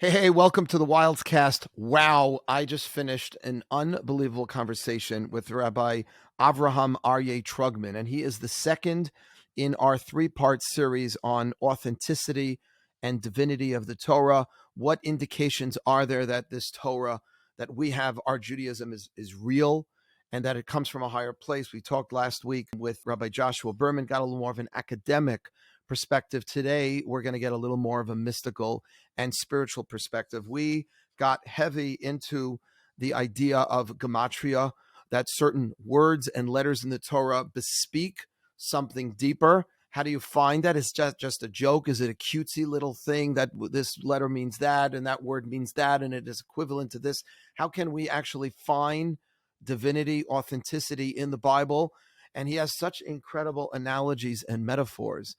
Hey, welcome to the Wildes Cast. Wow, I just finished an unbelievable conversation with Rabbi Avraham Arieh Trugman, and he is the second in our three-part series on authenticity and divinity of the Torah. What indications are there that this Torah that we have, our Judaism, is real and that it comes from a higher place? We talked last week with Rabbi Joshua Berman, got a little more of an academic perspective. Today, we're going to get a little more of a mystical and spiritual perspective. We got heavy into the idea of Gematria, that certain words and letters in the Torah bespeak something deeper. How do you find that? Is just a joke? Is it a cutesy little thing that this letter means that and that word means that and it is equivalent to this? How can we actually find divinity, authenticity in the Bible? And he has such incredible analogies and metaphors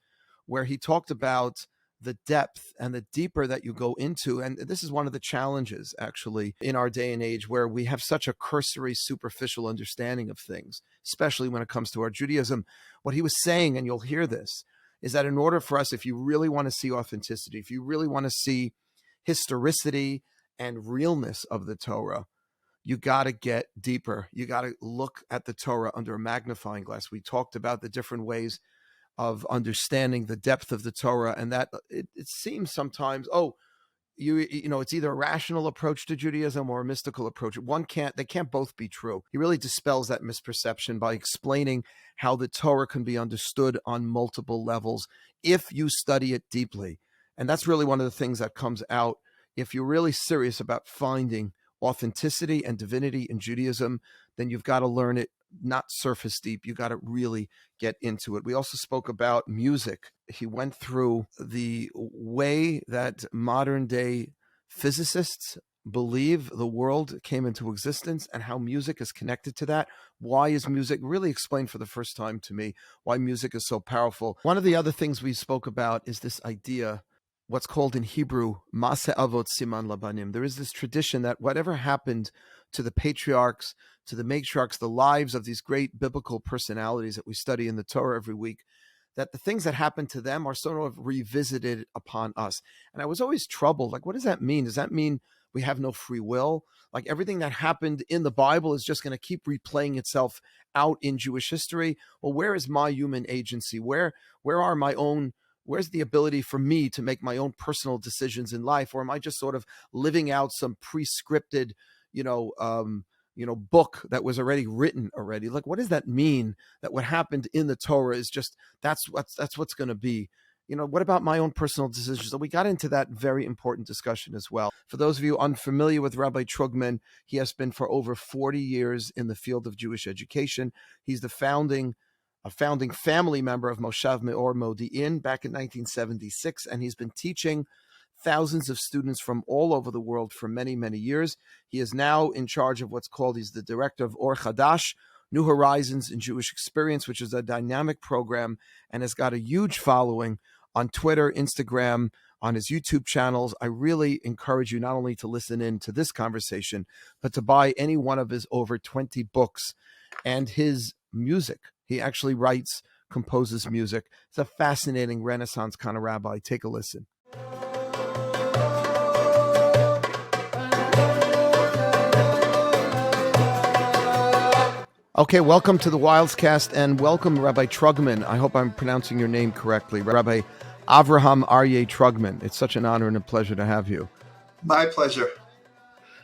where he talked about the depth and the deeper that you go into. And this is one of the challenges, actually, in our day and age, where we have such a cursory, superficial understanding of things, especially when it comes to our Judaism. What he was saying, and you'll hear this, is that in order for us, if you really want to see authenticity, if you really want to see historicity and realness of the Torah, you got to get deeper. You got to look at the Torah under a magnifying glass. We talked about the different ways of understanding the depth of the Torah, and that it seems sometimes, you know, it's either a rational approach to Judaism or a mystical approach. They can't both be true. He really dispels that misperception by explaining how the Torah can be understood on multiple levels if you study it deeply. And that's really one of the things that comes out if you're really serious about finding authenticity and divinity in Judaism. Then you've got to learn it not surface deep. You got to really get into it. We also spoke about music. He went through the way that modern day physicists believe the world came into existence and how music is connected to that. Why is music really explained for the first time to me why music is so powerful? One of the other things we spoke about is this idea, what's called in Hebrew, Maseh Avot Siman Labanim. There is this tradition that whatever happened to the patriarchs, to the matriarchs, the lives of these great biblical personalities that we study in the Torah every week, that the things that happened to them are sort of revisited upon us. And I was always troubled. Like, what does that mean? Does that mean we have no free will? Like everything that happened in the Bible is just going to keep replaying itself out in Jewish history? Well, where is my human agency? Where's the ability for me to make my own personal decisions in life? Or am I just sort of living out some pre-scripted, book that was already written already? Like, what does that mean? That what happened in the Torah is just, that's what's going to be. What about my own personal decisions? So we got into that very important discussion as well. For those of you unfamiliar with Rabbi Trugman, he has been for over 40 years in the field of Jewish education. He's a founding family member of Moshav Meor Modi'in back in 1976, and he's been teaching thousands of students from all over the world for many, many years. He is now in charge of he's the director of Or Chadash, New Horizons in Jewish Experience, which is a dynamic program and has got a huge following on Twitter, Instagram, on his YouTube channels. I really encourage you not only to listen in to this conversation, but to buy any one of his over 20 books and his music. He actually composes music. It's a fascinating Renaissance kind of rabbi. Take a listen. Okay, welcome to the Wildes Cast, and welcome Rabbi Trugman. I hope I'm pronouncing your name correctly. Rabbi Avraham Arieh Trugman. It's such an honor and a pleasure to have you. My pleasure.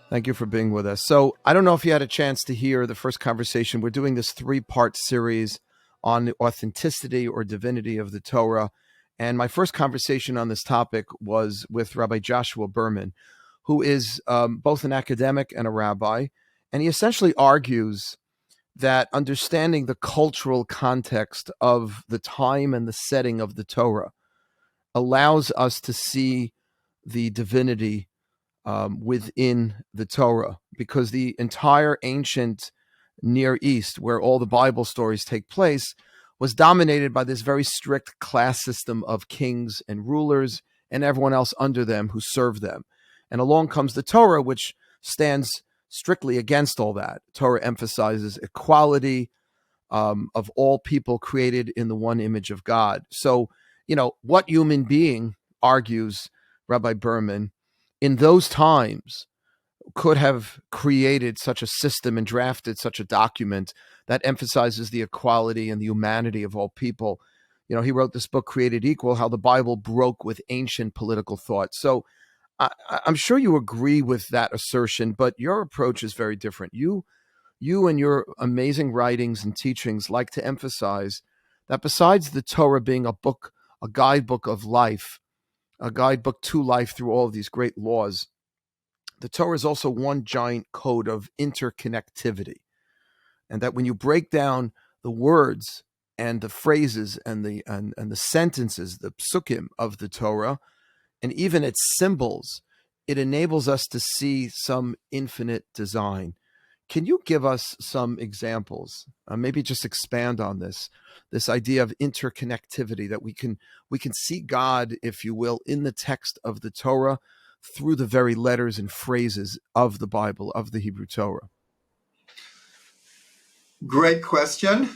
Thank you for being with us. So I don't know if you had a chance to hear the first conversation. We're doing this 3-part series on the authenticity or divinity of the Torah. And my first conversation on this topic was with Rabbi Joshua Berman, who is both an academic and a rabbi. And he essentially argues that understanding the cultural context of the time and the setting of the Torah allows us to see the divinity within the Torah, because the entire ancient Near East, where all the Bible stories take place, was dominated by this very strict class system of kings and rulers and everyone else under them who served them. And along comes the Torah, which stands strictly against all that. Torah emphasizes equality of all people created in the one image of God. So, what human being, argues Rabbi Berman, in those times could have created such a system and drafted such a document that emphasizes the equality and the humanity of all people. You know, he wrote this book, Created Equal, how the Bible broke with ancient political thought. So I'm sure you agree with that assertion, but your approach is very different. You and your amazing writings and teachings like to emphasize that besides the Torah being a book, a guidebook of life, a guidebook to life through all of these great laws, the Torah is also one giant code of interconnectivity. And that when you break down the words and the phrases and the sentences, the psukim of the Torah, and even its symbols, it enables us to see some infinite design. Can you give us some examples? Maybe just expand on this idea of interconnectivity, that we can see God, if you will, in the text of the Torah through the very letters and phrases of the Bible, of the Hebrew Torah. Great question.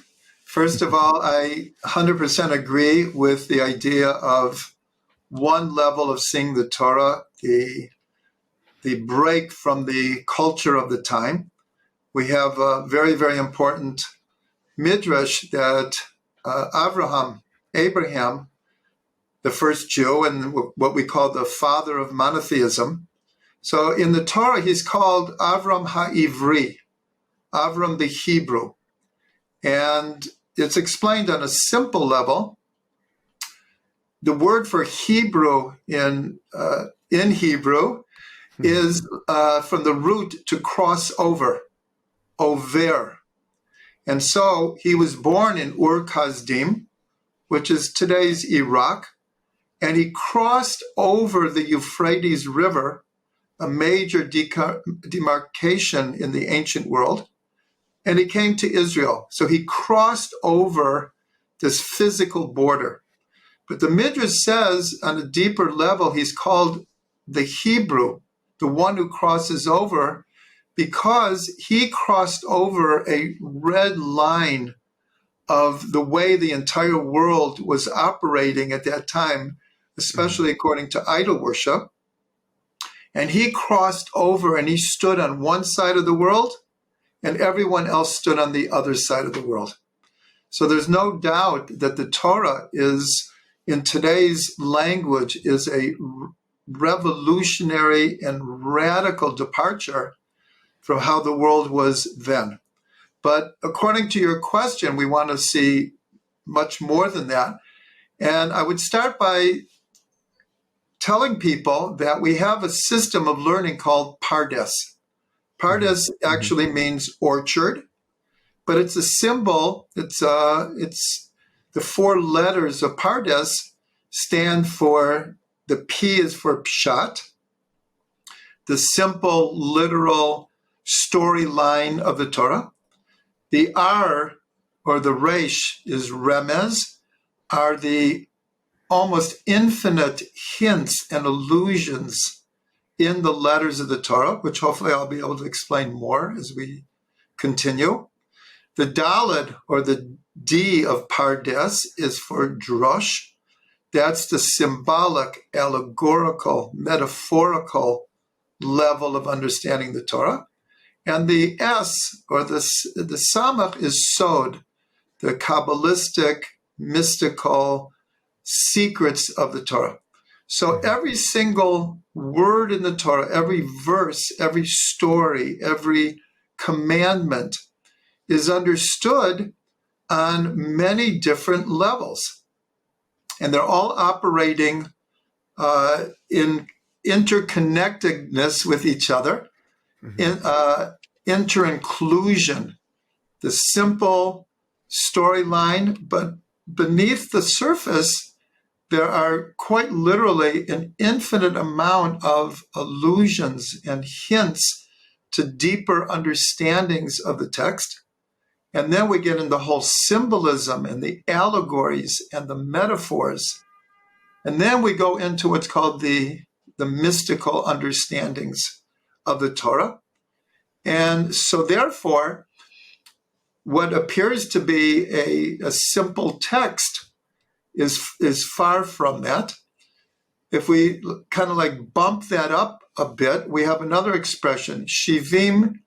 First of all, I 100% agree with the idea of one level of seeing the Torah, the break from the culture of the time. We have a very, very important midrash that Abraham, the first Jew, and what we call the father of monotheism. So in the Torah, he's called Avram HaIvri, Avram the Hebrew. And it's explained on a simple level. The word for Hebrew in Hebrew is from the root to cross over, over. And so he was born in Ur-Kasdim, which is today's Iraq, and he crossed over the Euphrates River, a major demarcation in the ancient world, and he came to Israel. So he crossed over this physical border. But the Midrash says on a deeper level, he's called the Hebrew, the one who crosses over, because he crossed over a red line of the way the entire world was operating at that time, especially according to idol worship. And he crossed over and he stood on one side of the world, and everyone else stood on the other side of the world. So there's no doubt that the Torah is, in today's language, is a revolutionary and radical departure from how the world was then. But according to your question, we want to see much more than that. And I would start by telling people that we have a system of learning called Pardes. Pardes actually means orchard, but it's a symbol. It's the four letters of Pardes stand for, the P is for Pshat, the simple, literal storyline of the Torah. The R, or the Resh, is Remez, are the almost infinite hints and allusions in the letters of the Torah, which hopefully I'll be able to explain more as we continue. The Daled, or the D of Pardes, is for Drosh. That's the symbolic, allegorical, metaphorical level of understanding the Torah. And the S, or the Samach, is Sod, the Kabbalistic, mystical secrets of the Torah. So every single word in the Torah, every verse, every story, every commandment is understood on many different levels. And they're all operating in interconnectedness with each other, in inter-inclusion, the simple storyline, but beneath the surface, there are quite literally an infinite amount of allusions and hints to deeper understandings of the text. And then we get into the whole symbolism and the allegories and the metaphors. And then we go into what's called the mystical understandings of the Torah. And so therefore, what appears to be a simple text is far from that. If we kind of like bump that up a bit, we have another expression, Shivim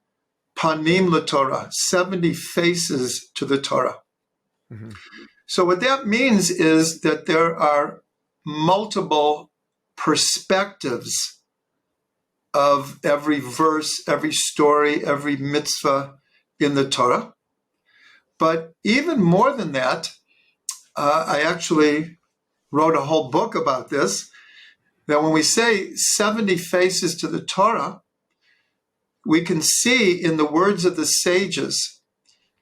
Panim LaTorah, 70 faces to the Torah. Mm-hmm. So what that means is that there are multiple perspectives of every verse, every story, every mitzvah in the Torah. But even more than that, I actually wrote a whole book about this, that when we say 70 faces to the Torah, we can see in the words of the sages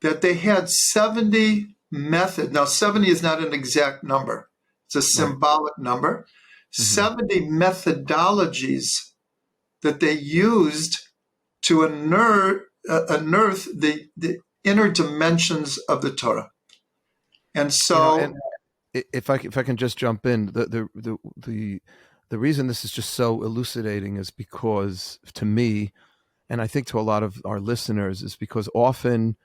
that they had 70 methods. Now, 70 is not an exact number. It's a symbolic number. Mm-hmm. 70 methodologies that they used to unearth the inner dimensions of the Torah. And so, if I can just jump in, the reason this is just so elucidating is because, to me, and I think to a lot of our listeners, is because often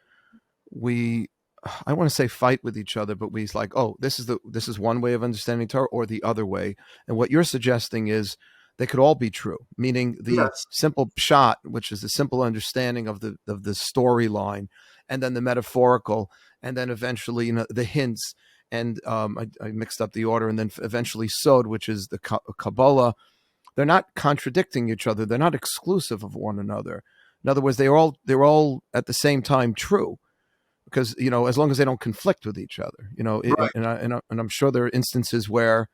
I want to say fight with each other, but we like, oh, this is one way of understanding Torah or the other way. And what you're suggesting is they could all be true, meaning the simple pshat, which is the simple understanding of the storyline, and then the metaphorical, and then eventually, the hints. And I mixed up the order, and then eventually Sod, which is the Kabbalah. They're not contradicting each other. They're not exclusive of one another. In other words, they're all at the same time true, because as long as they don't conflict with each other. Right. And I'm sure there are instances where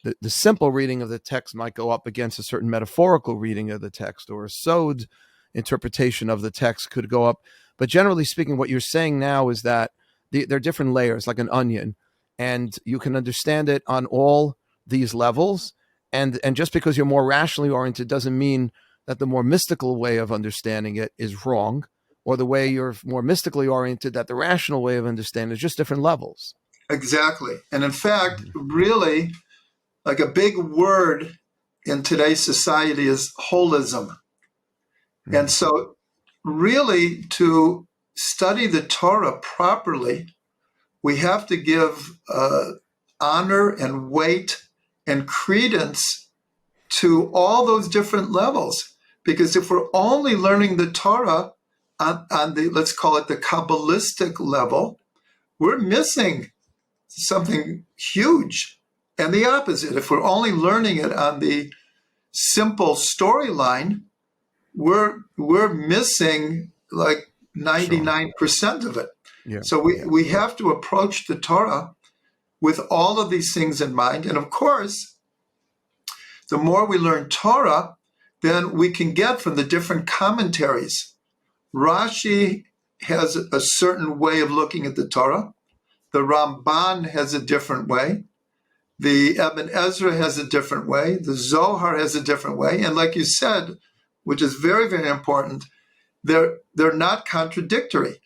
the simple reading of the text might go up against a certain metaphorical reading of the text, or a Sod interpretation of the text could go up. But generally speaking, what you're saying now is that there are different layers, like an onion, and you can understand it on all these levels. And just because you're more rationally oriented doesn't mean that the more mystical way of understanding it is wrong, or the way you're more mystically oriented, that the rational way of understanding is just different levels. Exactly. And in fact, really, like a big word in today's society is holism. Mm-hmm. And so really, to study the Torah properly, we have to give honor and weight and credence to all those different levels. Because if we're only learning the Torah on the, let's call it the Kabbalistic level, we're missing something huge. And the opposite, if we're only learning it on the simple storyline, we're missing like 99% of it. Yeah. So we have to approach the Torah with all of these things in mind. And of course, the more we learn Torah, then we can get from the different commentaries. Rashi has a certain way of looking at the Torah. The Ramban has a different way. The Ibn Ezra has a different way. The Zohar has a different way. And like you said, which is very, very important, they're not contradictory.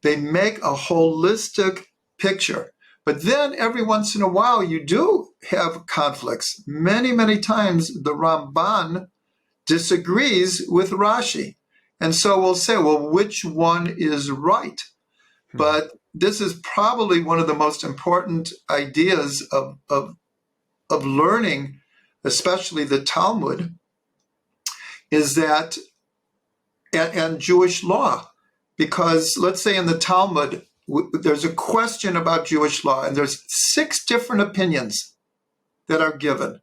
They make a holistic picture. But then every once in a while, you do have conflicts. Many, many times the Ramban disagrees with Rashi. And so we'll say, well, which one is right? But this is probably one of the most important ideas of learning, especially the Talmud, is that, and Jewish law, because let's say in the Talmud, there's a question about Jewish law, and there's 6 different opinions that are given.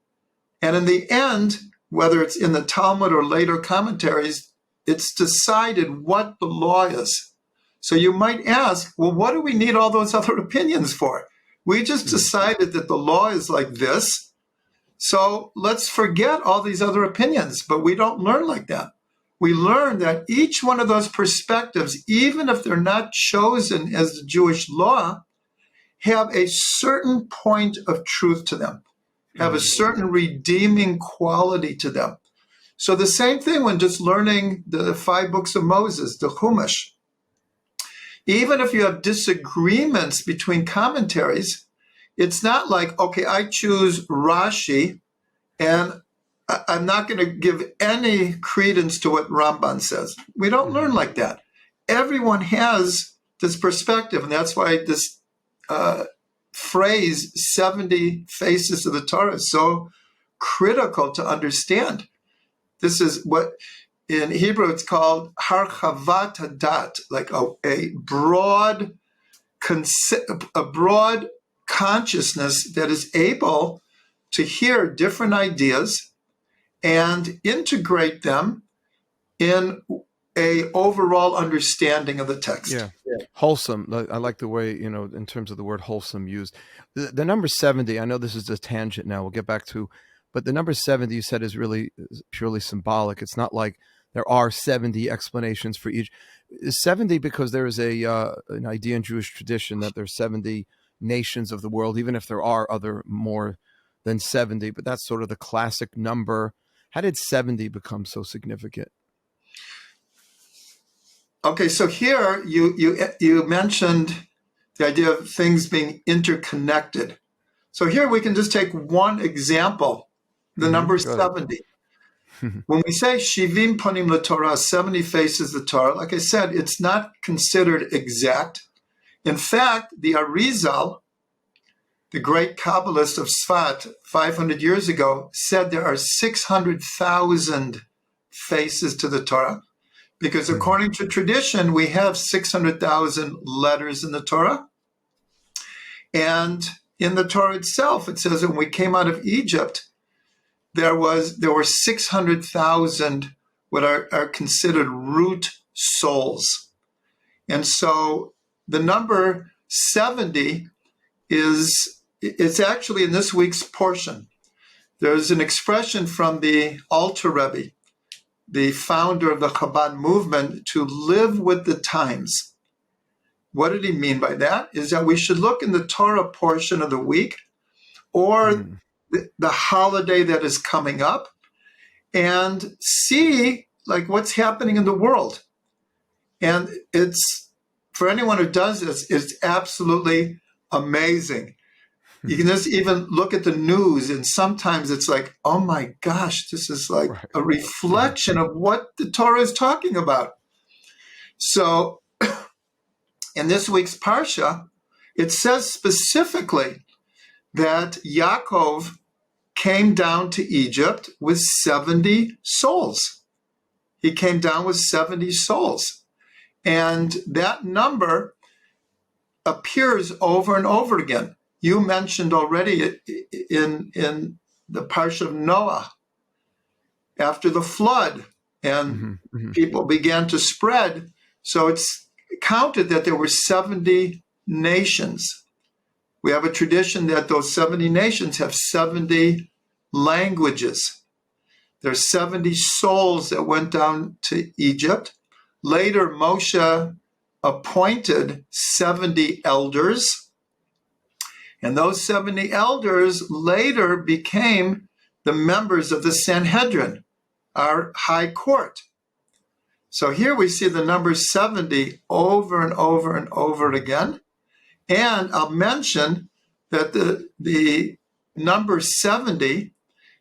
And in the end, whether it's in the Talmud or later commentaries, it's decided what the law is. So you might ask, well, what do we need all those other opinions for? We just decided that the law is like this, so let's forget all these other opinions. But we don't learn like that. We learn that each one of those perspectives, even if they're not chosen as the Jewish law, have a certain point of truth to them, have a certain redeeming quality to them. So the same thing when just learning the 5 books of Moses, the Chumash. Even if you have disagreements between commentaries, it's not like, okay, I choose Rashi and I'm not going to give any credence to what Ramban says. We don't learn like that. Everyone has this perspective, and that's why this phrase, 70 faces of the Torah, is so critical to understand. This is what in Hebrew it's called harchavat hadat, like a broad consciousness that is able to hear different ideas and integrate them in a overall understanding of the text. Yeah. Wholesome. I like the way, in terms of the word wholesome used. The number 70, I know this is a tangent now, we'll get back to, but the number 70 you said is really purely symbolic. It's not like there are 70 explanations for each. Is 70 because there is an idea in Jewish tradition that there's 70 nations of the world, even if there are other more than 70, but that's sort of the classic number. How did 70 become so significant? Okay, so here you mentioned the idea of things being interconnected. So here we can just take one example, the number 70. When we say Shivim Panim LaTorah, 70 faces the Torah, like I said, it's not considered exact. In fact, the Arizal, the great Kabbalist of Sfat 500 years ago, said there are 600,000 faces to the Torah, because according to tradition, we have 600,000 letters in the Torah. And in the Torah itself, it says that when we came out of Egypt, there were 600,000 what are considered root souls. And so the number 70 it's actually in this week's portion. There's an expression from the Alter Rebbe, the founder of the Chabad movement, to live with the times. What did he mean by that? Is that we should look in the Torah portion of the week or the holiday that is coming up and see like what's happening in the world. And it's, for anyone who does this, it's absolutely amazing. You can just even look at the news and sometimes it's like, oh my gosh, this is like a reflection of what the Torah is talking about. So in this week's Parsha, it says specifically that Yaakov came down to Egypt with 70 souls. He came down with 70 souls. And that number appears over and over again. You mentioned already in the Parsha of Noah, after the flood, and people began to spread. So it's counted that there were 70 nations. We have a tradition that those 70 nations have 70 languages. There's 70 souls that went down to Egypt. Later, Moshe appointed 70 elders. And those 70 elders later became the members of the Sanhedrin, our high court. So here we see the number 70 over and over and over again. And I'll mention that the number 70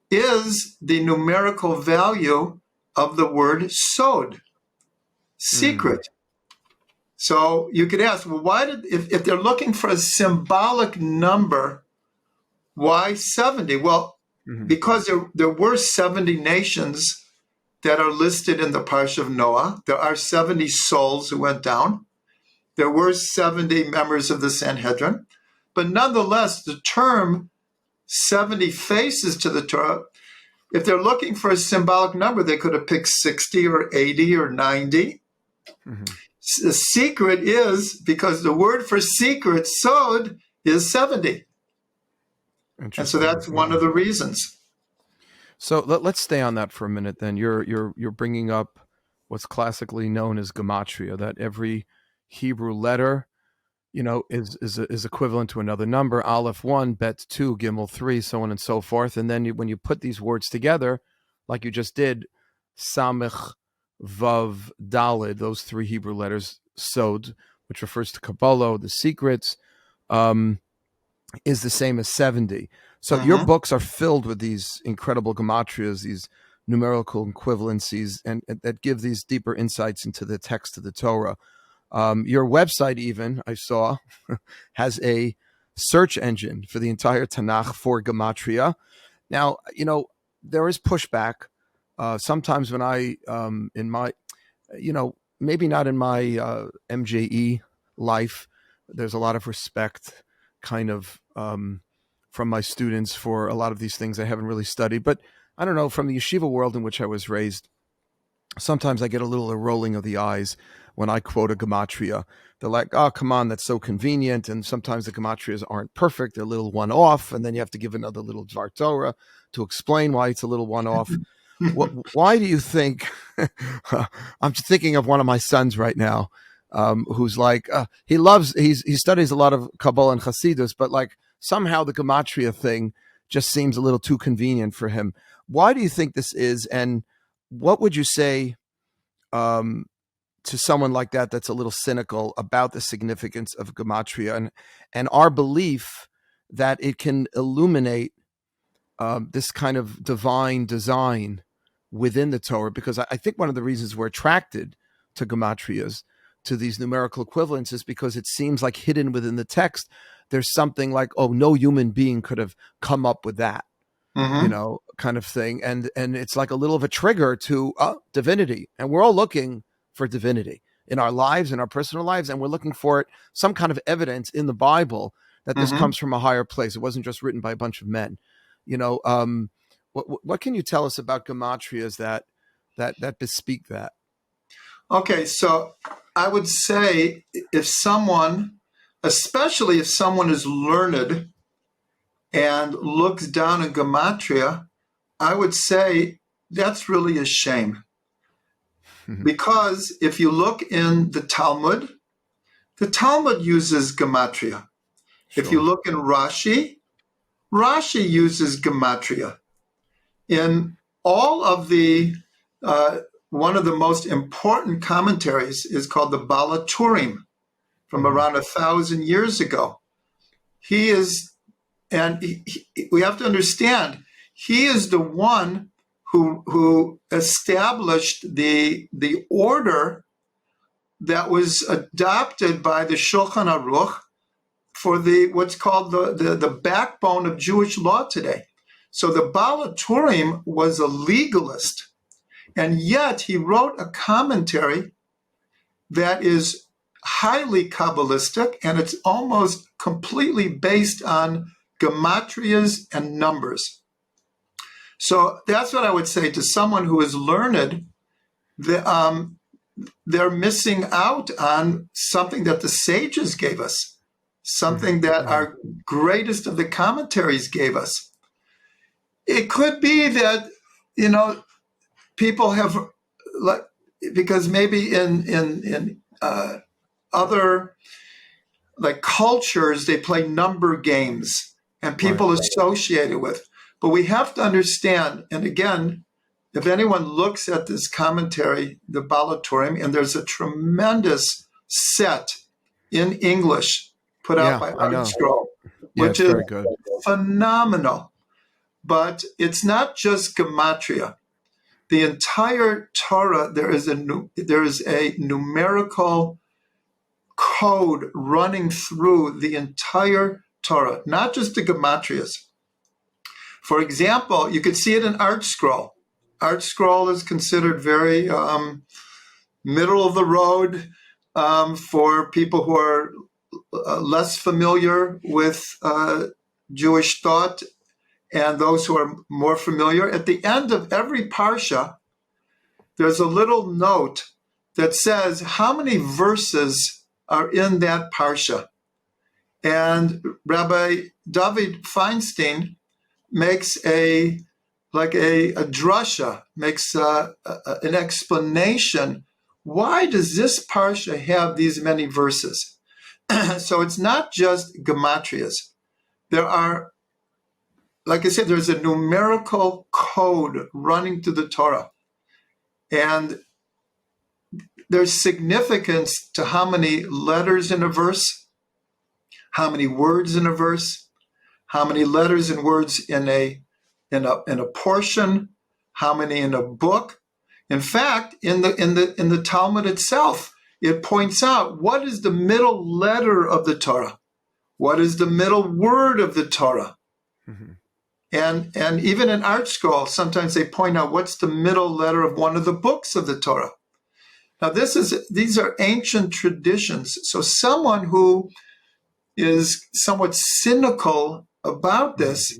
is the numerical value of the word sod, secret. So you could ask, well, if they're looking for a symbolic number, why 70? Well, because there were 70 nations that are listed in the Parsha of Noah. There are 70 souls who went down. There were 70 members of the Sanhedrin. But nonetheless, the term 70 faces to the Torah, if they're looking for a symbolic number, they could have picked 60 or 80 or 90. The secret is, because the word for secret, sod, is 70. And so that's one of the reasons. So let's stay on that for a minute then. You're bringing up what's classically known as Gematria, that every Hebrew letter, is equivalent to another number, Aleph 1, Bet 2, Gimel 3, so on and so forth. And then when you put these words together, like you just did, Samech, Vav, Dalid, those three Hebrew letters, Sod, which refers to Kabbalah, the secrets, is the same as 70. So your books are filled with these incredible gematrias, these numerical equivalencies, and that give these deeper insights into the text of the Torah. Your website even, I saw, has a search engine for the entire Tanakh for gematria. Now, there is pushback Sometimes when in my, maybe not in my MJE life, there's a lot of respect kind of from my students for a lot of these things I haven't really studied. But I don't know, from the yeshiva world in which I was raised, sometimes I get a little rolling of the eyes when I quote a gematria. They're like, oh, come on, that's so convenient. And sometimes the gematrias aren't perfect. They're a little one-off. And then you have to give another little Dvar Torah to explain why it's a little one-off. Why do you think, I'm thinking of one of my sons right now, who's like, he studies a lot of Kabbalah and Hasidus, but like somehow the gematria thing just seems a little too convenient for him. Why do you think this is? And what would you say to someone like that that's a little cynical about the significance of gematria and our belief that it can illuminate this kind of divine design within the Torah? Because I think one of the reasons we're attracted to gematrias, to these numerical equivalents, is because it seems like hidden within the text, there's something like, oh, no human being could have come up with that. Kind of thing. And it's like a little of a trigger to divinity. And we're all looking for divinity in our lives, in our personal lives. And we're looking for it, some kind of evidence in the Bible that this comes from a higher place. It wasn't just written by a bunch of men. What can you tell us about gematrias that bespeak that? Okay, so I would say especially if someone is learned and looks down at gematria, I would say that's really a shame. Because if you look in the Talmud uses gematria. Sure. If you look in Rashi uses gematria. In all of the, one of the most important commentaries is called the Balaturim from around 1,000 years ago. We have to understand, he is the one who established the order that was adopted by the Shulchan Aruch for what's called the backbone of Jewish law today. So the Balaturim was a legalist, and yet he wrote a commentary that is highly Kabbalistic, and it's almost completely based on gematrias and numbers. So that's what I would say to someone who is learned. They're missing out on something that the sages gave us, something that our greatest of the commentaries gave us. It could be that, people have, because maybe in other like cultures, they play number games and people associate it with. But we have to understand, and again, if anyone looks at this commentary, the Balaturim, and there's a tremendous set in English put out by ArtScroll, which is phenomenal. But it's not just gematria. The entire Torah, there is a numerical code running through the entire Torah, not just the gematrias. For example, you could see it in ArtScroll. ArtScroll is considered very middle of the road for people who are less familiar with Jewish thought and those who are more familiar. At the end of every parsha, there's a little note that says how many verses are in that parsha. And Rabbi David Feinstein makes a drasha, makes an explanation. Why does this parsha have these many verses? So it's not just gematrias. There are, like I said, there's a numerical code running through the Torah. And there's significance to how many letters in a verse, how many words in a verse, how many letters and words in a portion, how many in a book. In fact, in the Talmud itself, it points out what is the middle letter of the Torah, what is the middle word of the Torah. And even in art school, sometimes they point out what's the middle letter of one of the books of the Torah. Now, these are ancient traditions. So someone who is somewhat cynical about this,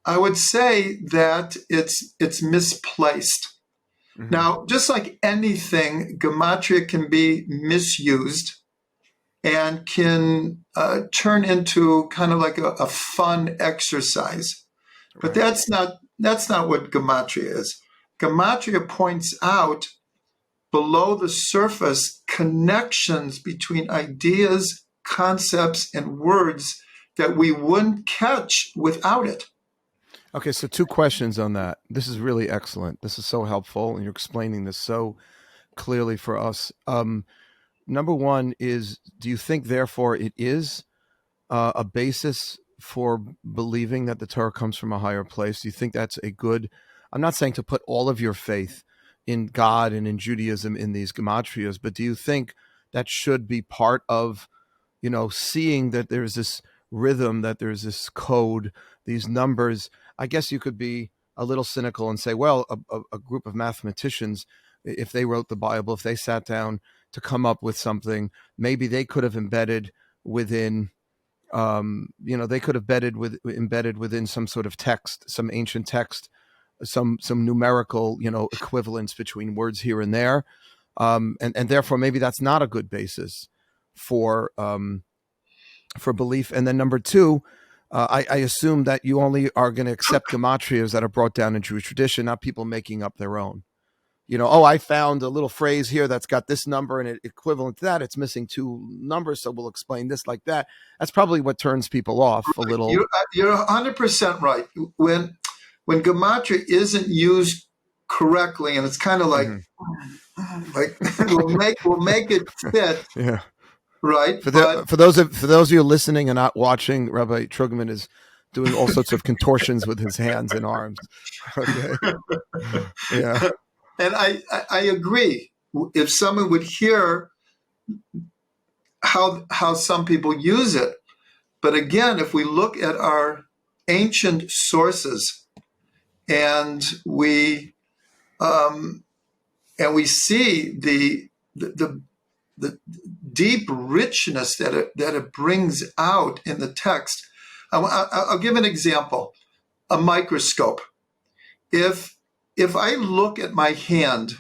I would say that it's misplaced. Mm-hmm. Now, just like anything, Gematria can be misused and can turn into kind of like a fun exercise. But that's not what Gematria is. Gematria points out below the surface connections between ideas, concepts, and words that we wouldn't catch without it. Okay, so 2 questions on that. This is really excellent. This is so helpful, and you're explaining this so clearly for us. Number one is, do you think, therefore, it is a basis for believing that the Torah comes from a higher place? Do you think that's a good? I'm not saying to put all of your faith in God and in Judaism in these gematrias, but do you think that should be part of, seeing that there's this rhythm, that there's this code, these numbers? I guess you could be a little cynical and say, well, a group of mathematicians, if they wrote the Bible, if they sat down to come up with something, maybe they could have embedded within, they could have embedded within some sort of text, some ancient text, some numerical, equivalence between words here and there, and therefore maybe that's not a good basis for belief. And then number two, I assume that you only are going to accept gematrias that are brought down in Jewish tradition, not people making up their own. I found a little phrase here that's got this number and it equivalent to that. It's missing 2 numbers, so we'll explain this like that. That's probably what turns people off a little. You're 100% right. When Gematria isn't used correctly, and it's kind of like, we'll make it fit. Yeah. Right. For those of you listening and not watching, Rabbi Trugman is doing all sorts of contortions with his hands and arms. Okay. Yeah. And I agree. If someone would hear how some people use it, but again, if we look at our ancient sources and we see the deep richness that it brings out in the text, I'll give an example. A microscope. If I look at my hand,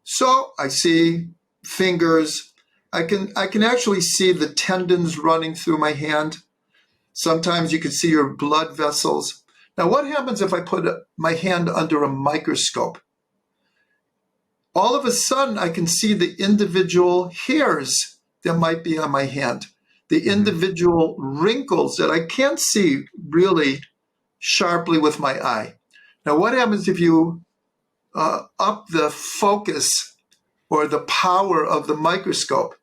so I see fingers, I can actually see the tendons running through my hand. Sometimes you can see your blood vessels. Now, what happens if I put my hand under a microscope? All of a sudden, I can see the individual hairs that might be on my hand, the individual wrinkles that I can't see really sharply with my eye. Now, what happens if you up the focus or the power of the microscope?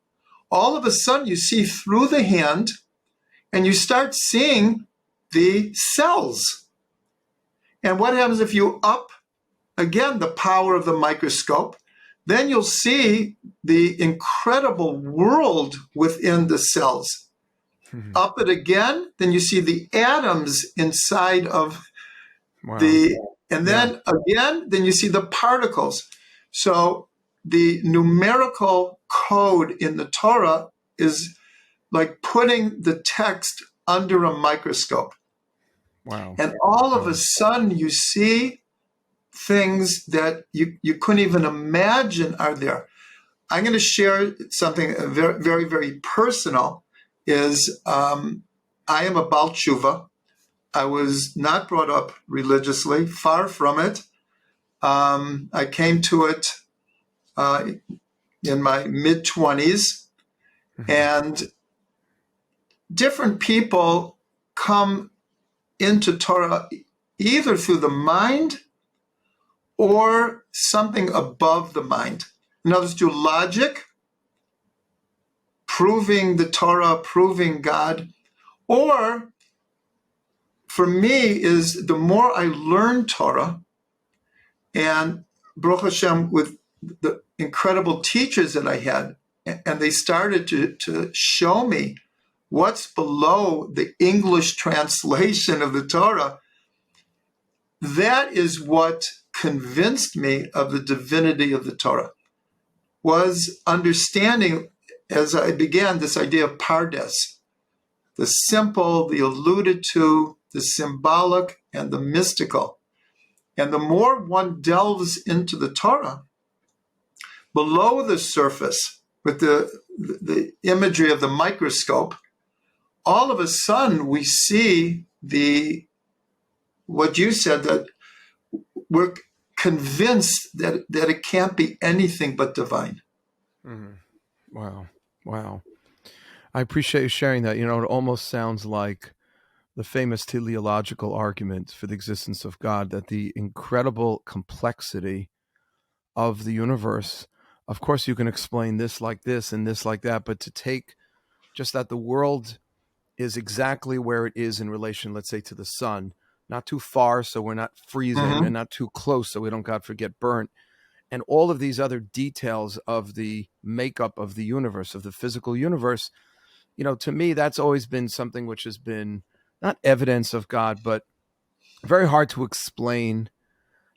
All of a sudden, you see through the hand and you start seeing the cells. And what happens if you up, again, the power of the microscope? Then you'll see the incredible world within the cells. Up it again, then you see the atoms inside of and then again, then you see the particles. So the numerical code in the Torah is like putting the text under a microscope. Wow. And all of a sudden you see things that you couldn't even imagine are there. I'm going to share something very, very, very personal. I am a Baal Tshuva. I was not brought up religiously, far from it. I came to it in my mid-20s. And different people come into Torah either through the mind or something above the mind. In other words, through logic, proving the Torah, proving God, or for me is the more I learn Torah, and Baruch Hashem, with the incredible teachers that I had, and they started to show me what's below the English translation of the Torah, that is what convinced me of the divinity of the Torah, was understanding, as I began, this idea of Pardes, the simple, the alluded to, the symbolic, and the mystical. And the more one delves into the Torah, below the surface, with the imagery of the microscope, all of a sudden we see what you said, that we're convinced that it can't be anything but divine. Mm-hmm. Wow. I appreciate you sharing that. It almost sounds like the famous teleological argument for the existence of God, that the incredible complexity of the universe, of course you can explain this like this and this like that, but to take just that the world is exactly where it is in relation, let's say, to the sun, not too far so we're not freezing, Mm-hmm. and not too close so we don't, God forbid, burnt, and all of these other details of the makeup of the universe, of the physical universe. To me, that's always been something which has been not evidence of God, but very hard to explain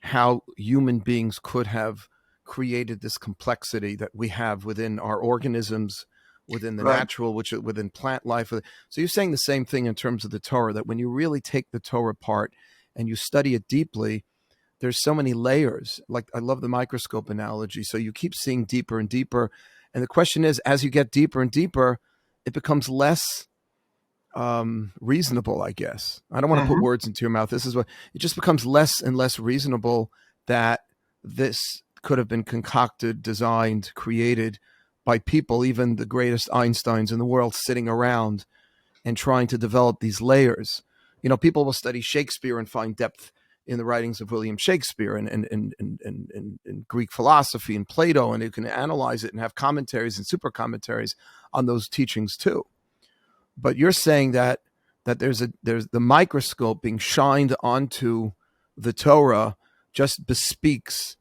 how human beings could have created this complexity that we have within our organisms, within the Right. natural, within plant life. So you're saying the same thing in terms of the Torah, that when you really take the Torah apart and you study it deeply, there's so many layers. Like, I love the microscope analogy. So you keep seeing deeper and deeper. And the question is, as you get deeper and deeper, it becomes less reasonable, I guess. I don't want to put words into your mouth. This is what it just becomes less and less reasonable that this could have been concocted, designed, created by people, even the greatest Einsteins in the world, sitting around and trying to develop these layers. People will study Shakespeare and find depth in the writings of William Shakespeare and Greek philosophy and Plato, and you can analyze it and have commentaries and super commentaries on those teachings too. But you're saying that there's the microscope being shined onto the Torah just bespeaks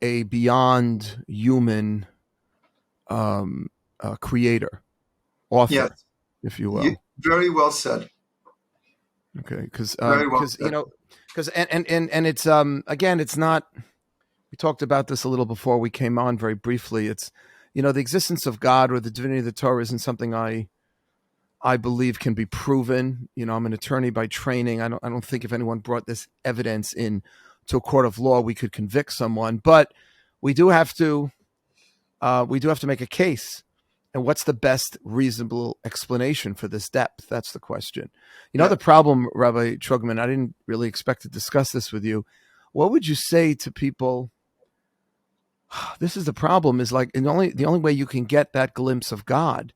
a beyond human creator, author, Yes. if you will. Very well said. Okay, because it's again, it's not. We talked about this a little before we came on, very briefly. It's the existence of God or the divinity of the Torah isn't something I believe can be proven. I'm an attorney by training. I don't think if anyone brought this evidence in to a court of law, we could convict someone. But we do have to make a case. And what's the best reasonable explanation for this depth? That's the question. The problem, Rabbi Trugman, I didn't really expect to discuss this with you. What would you say to people? This is the problem, is like, the only way you can get that glimpse of God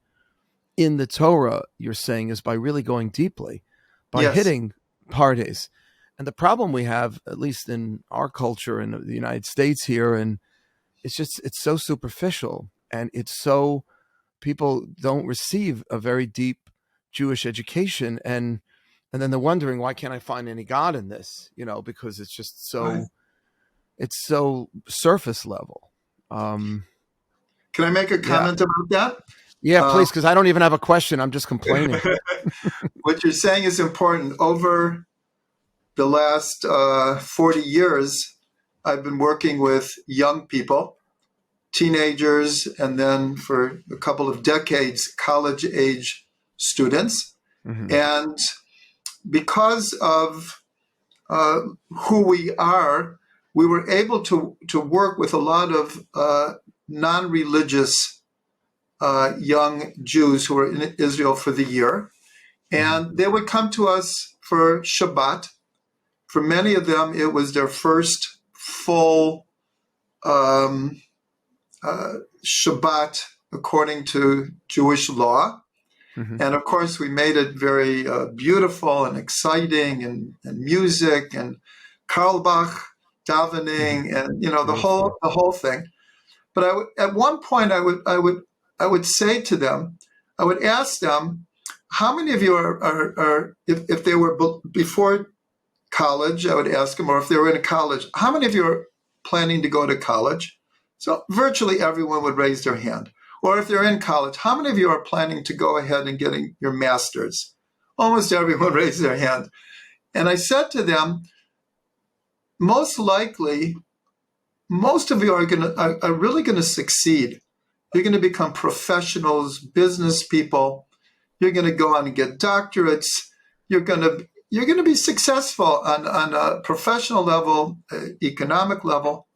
in the Torah, you're saying, is by really going deeply, by hitting Pardes. And the problem we have, at least in our culture in the United States here, and it's so superficial, and it's so, people don't receive a very deep Jewish education, and then they're wondering, why can't I find any God in this? Because it's just so, it's so surface level. Can I make a comment about that? Yeah, please, because I don't even have a question. I'm just complaining. What you're saying is important. Over the last 40 years, I've been working with young people, teenagers, and then for a couple of decades, college-age students. Mm-hmm. And because of who we are, we were able to work with a lot of non-religious young Jews who were in Israel for the year. And they would come to us for Shabbat. For many of them, it was their first full Shabbat according to Jewish law. Mm-hmm. And of course, we made it very beautiful and exciting, and music and Karlbach davening, and the whole thing. But at one point, I would say to them, I would ask them, how many of you are if they were before college, I would ask them, or if they were in college, how many of you are planning to go to college? So virtually everyone would raise their hand. Or if they're in college, how many of you are planning to go ahead and getting your master's? Almost everyone raised their hand. And I said to them, most likely, most of you are really going to succeed. You're going to become professionals, business people. You're going to go on and get doctorates. You're going to be successful on a professional level, economic level,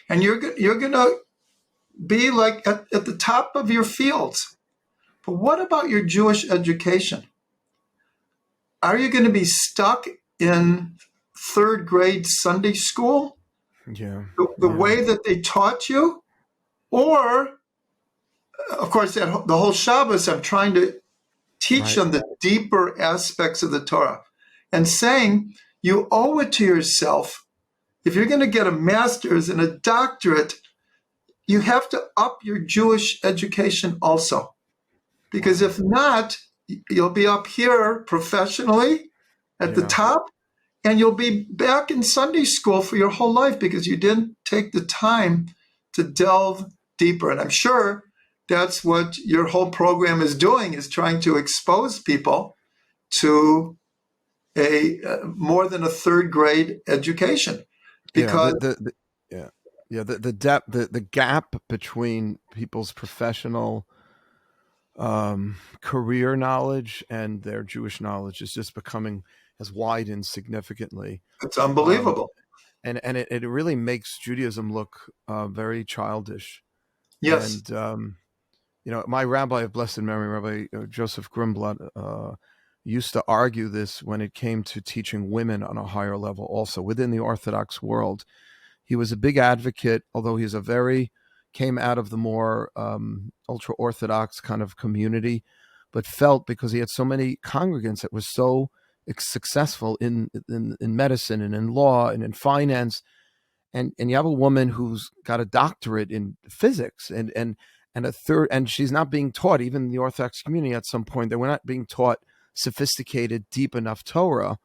and you're going to be like at the top of your fields. But what about your Jewish education? Are you going to be stuck in third grade Sunday school? Yeah. The way that they taught you? Or, of course, the whole Shabbos, I'm trying to teach them the deeper aspects of the Torah and saying you owe it to yourself. If you're going to get a master's and a doctorate, you have to up your Jewish education also. Because if not, you'll be up here professionally at the top, and you'll be back in Sunday school for your whole life because you didn't take the time to delve deeper. And I'm sure that's what your whole program is doing, is trying to expose people to a more than a third grade education. Because the depth, the gap between people's professional career knowledge and their Jewish knowledge is just has widened significantly. It's unbelievable. And it really makes Judaism look very childish. Yes. And, my rabbi of blessed memory, Rabbi Joseph Grunblatt, used to argue this when it came to teaching women on a higher level also within the Orthodox world. He was a big advocate, although he's came out of the more ultra-Orthodox kind of community, but felt because he had so many congregants that was so successful in medicine and in law and in finance, and you have a woman who's got a doctorate in physics and a third, and she's not being taught, even in the Orthodox community at some point, they were not being taught sophisticated, deep enough Torah.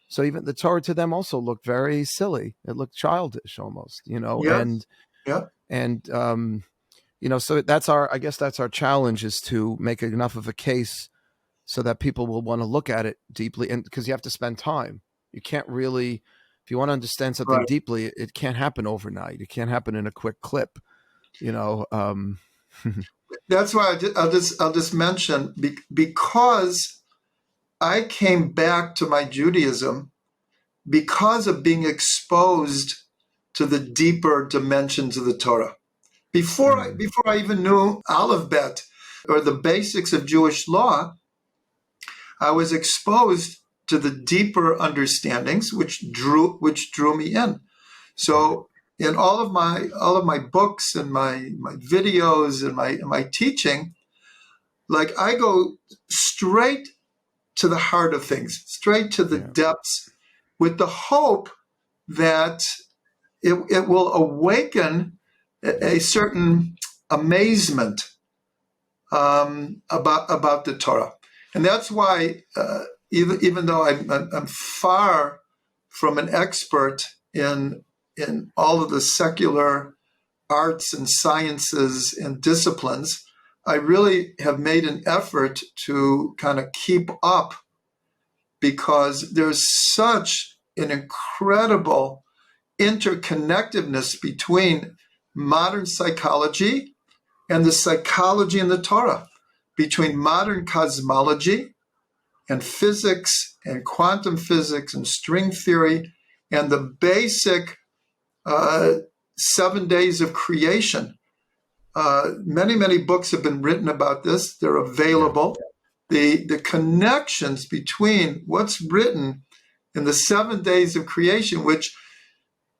So even the Torah to them also looked very silly. It looked childish almost, Yes. So that's our challenge, is to make enough of a case so that people will want to look at it deeply, and because you have to spend time. You can't really, if you want to understand something deeply, it can't happen overnight. It can't happen in a quick clip, That's why I'll just mention, because I came back to my Judaism because of being exposed to the deeper dimensions of the Torah. Before I even knew Aleph Bet or the basics of Jewish law, I was exposed to the deeper understandings, which drew me in. So in all of my books and my videos and my teaching, like, I go straight to the heart of things, straight to the depths, with the hope that it will awaken a certain amazement about the Torah. And that's why, even though I'm far from an expert in all of the secular arts and sciences and disciplines, I really have made an effort to kind of keep up, because there's such an incredible interconnectedness between modern psychology and the psychology in the Torah, between modern cosmology and physics and quantum physics and string theory and the basic 7 days of creation. Many, many books have been written about this. They're available. The connections between what's written in the 7 days of creation, which,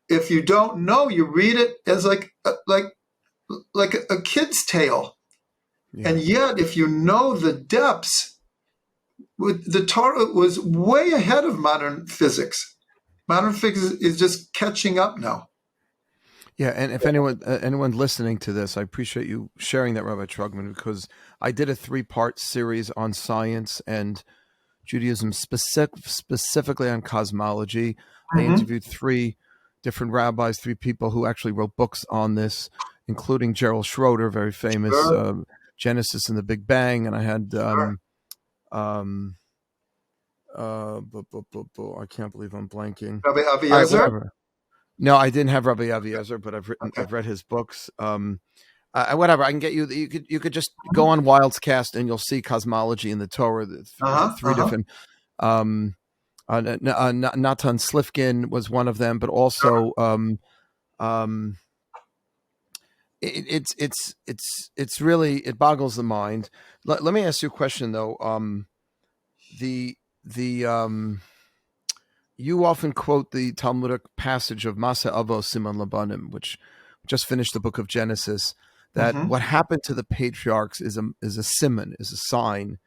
if you don't know, you read it as like a kid's tale. Yeah. And yet, if you know the depths, the Torah was way ahead of modern physics. Modern physics is just catching up now. Yeah, and if anyone listening to this, I appreciate you sharing that, Rabbi Trugman, because I did a 3-part series on science and Judaism, specifically on cosmology. I interviewed 3 different rabbis, 3 people who actually wrote books on this, including Gerald Schroeder, very famous, Genesis and the Big Bang, and I had I can't believe I'm blanking. Rabbi All right, Eliezer? whatever. No, I didn't have Rabbi Eliezer, but Okay. I've read his books. Whatever, I can get you. You could just go on Wildscast and you'll see cosmology in the Torah. The three different. Natan Slifkin was one of them, but also it's really, it boggles the mind. Let me ask you a question though. You often quote the Talmudic passage of Masa Avo Siman Labanim, which just finished the book of Genesis, that what happened to the patriarchs is a siman, is a sign,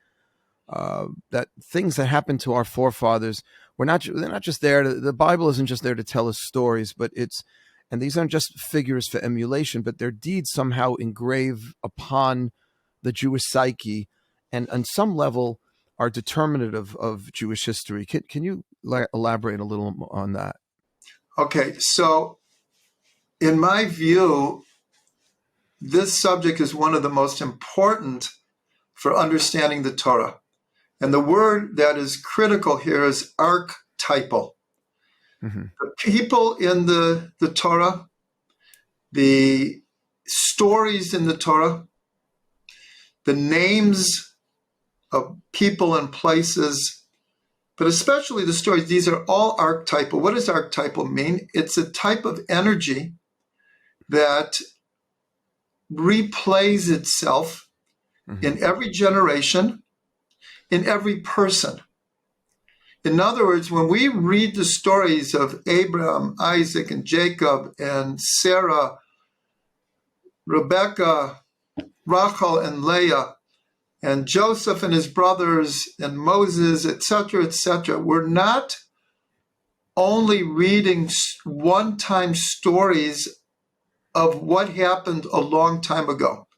that things that happened to our forefathers, they're not just there the Bible isn't just there to tell us stories, but and these aren't just figures for emulation, but their deeds somehow engrave upon the Jewish psyche, and on some level are determinative of Jewish history. Can you elaborate a little on that? Okay, so in my view, this subject is one of the most important for understanding the Torah. And the word that is critical here is archetypal. The people in the Torah, the stories in the Torah, the names of people and places, but especially the stories, these are all archetypal. What does archetypal mean? It's a type of energy that replays itself in every generation, in every person. In other words, when we read the stories of Abraham, Isaac, and Jacob, and Sarah, Rebecca, Rachel, and Leah, and Joseph and his brothers, and Moses, etc., we're not only reading one-time stories of what happened a long time ago.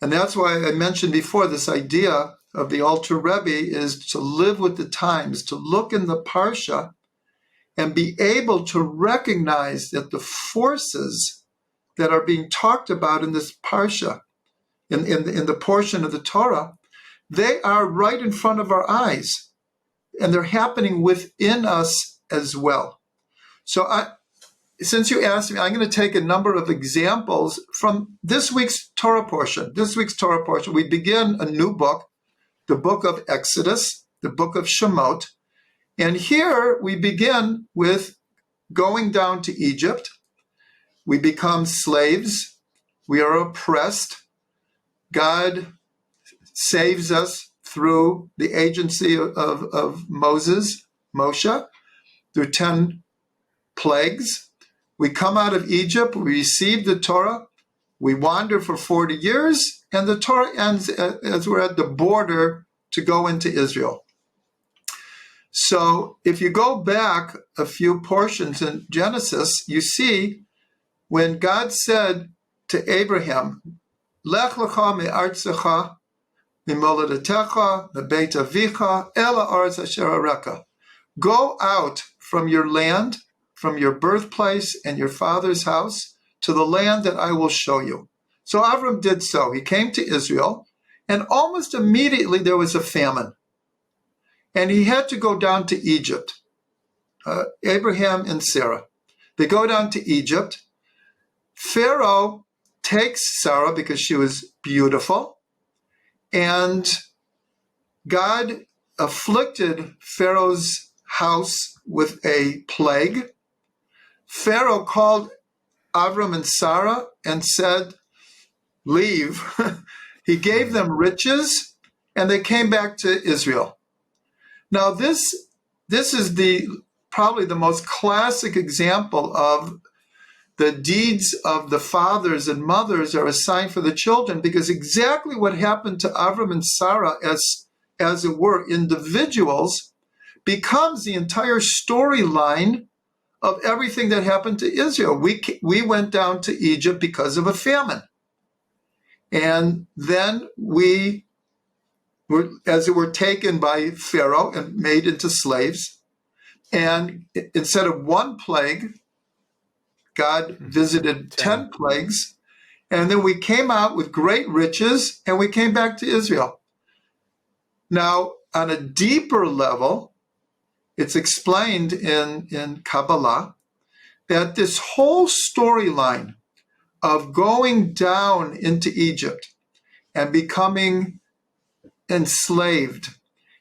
And that's why I mentioned before this idea of the Alter Rebbe is to live with the times, to look in the Parsha and be able to recognize that the forces that are being talked about in this Parsha, in the portion of the Torah, they are right in front of our eyes, and they're happening within us as well. So since you asked me, I'm going to take a number of examples from this week's Torah portion. We begin a new book, the book of Exodus, the book of Shemot. And here we begin with going down to Egypt. We become slaves. We are oppressed. God saves us through the agency of Moshe, through 10 plagues. We come out of Egypt, we receive the Torah, we wander for 40 years, and the Torah ends as we're at the border to go into Israel. So if you go back a few portions in Genesis, you see when God said to Abraham, Lech lecha me'artzecha, mimoladetecha, mebeit avicha, el ha'aretz asher areka. Go out from your land, from your birthplace and your father's house, to the land that I will show you. So Avram did so. He came to Israel, and almost immediately there was a famine. And he had to go down to Egypt. Abraham and Sarah. They go down to Egypt. Pharaoh takes Sarah because she was beautiful, and God afflicted Pharaoh's house with a plague. Pharaoh called Avram and Sarah and said, leave. He gave them riches, and they came back to Israel. Now, this is probably the most classic example of the deeds of the fathers and mothers are a sign for the children, because exactly what happened to Avram and Sarah as it were individuals becomes the entire storyline of everything that happened to Israel. We went down to Egypt because of a famine. And then we were, as it were, taken by Pharaoh and made into slaves. And instead of one plague, God visited 10 plagues. And then we came out with great riches, and we came back to Israel. Now, on a deeper level, it's explained in Kabbalah that this whole storyline of going down into Egypt and becoming enslaved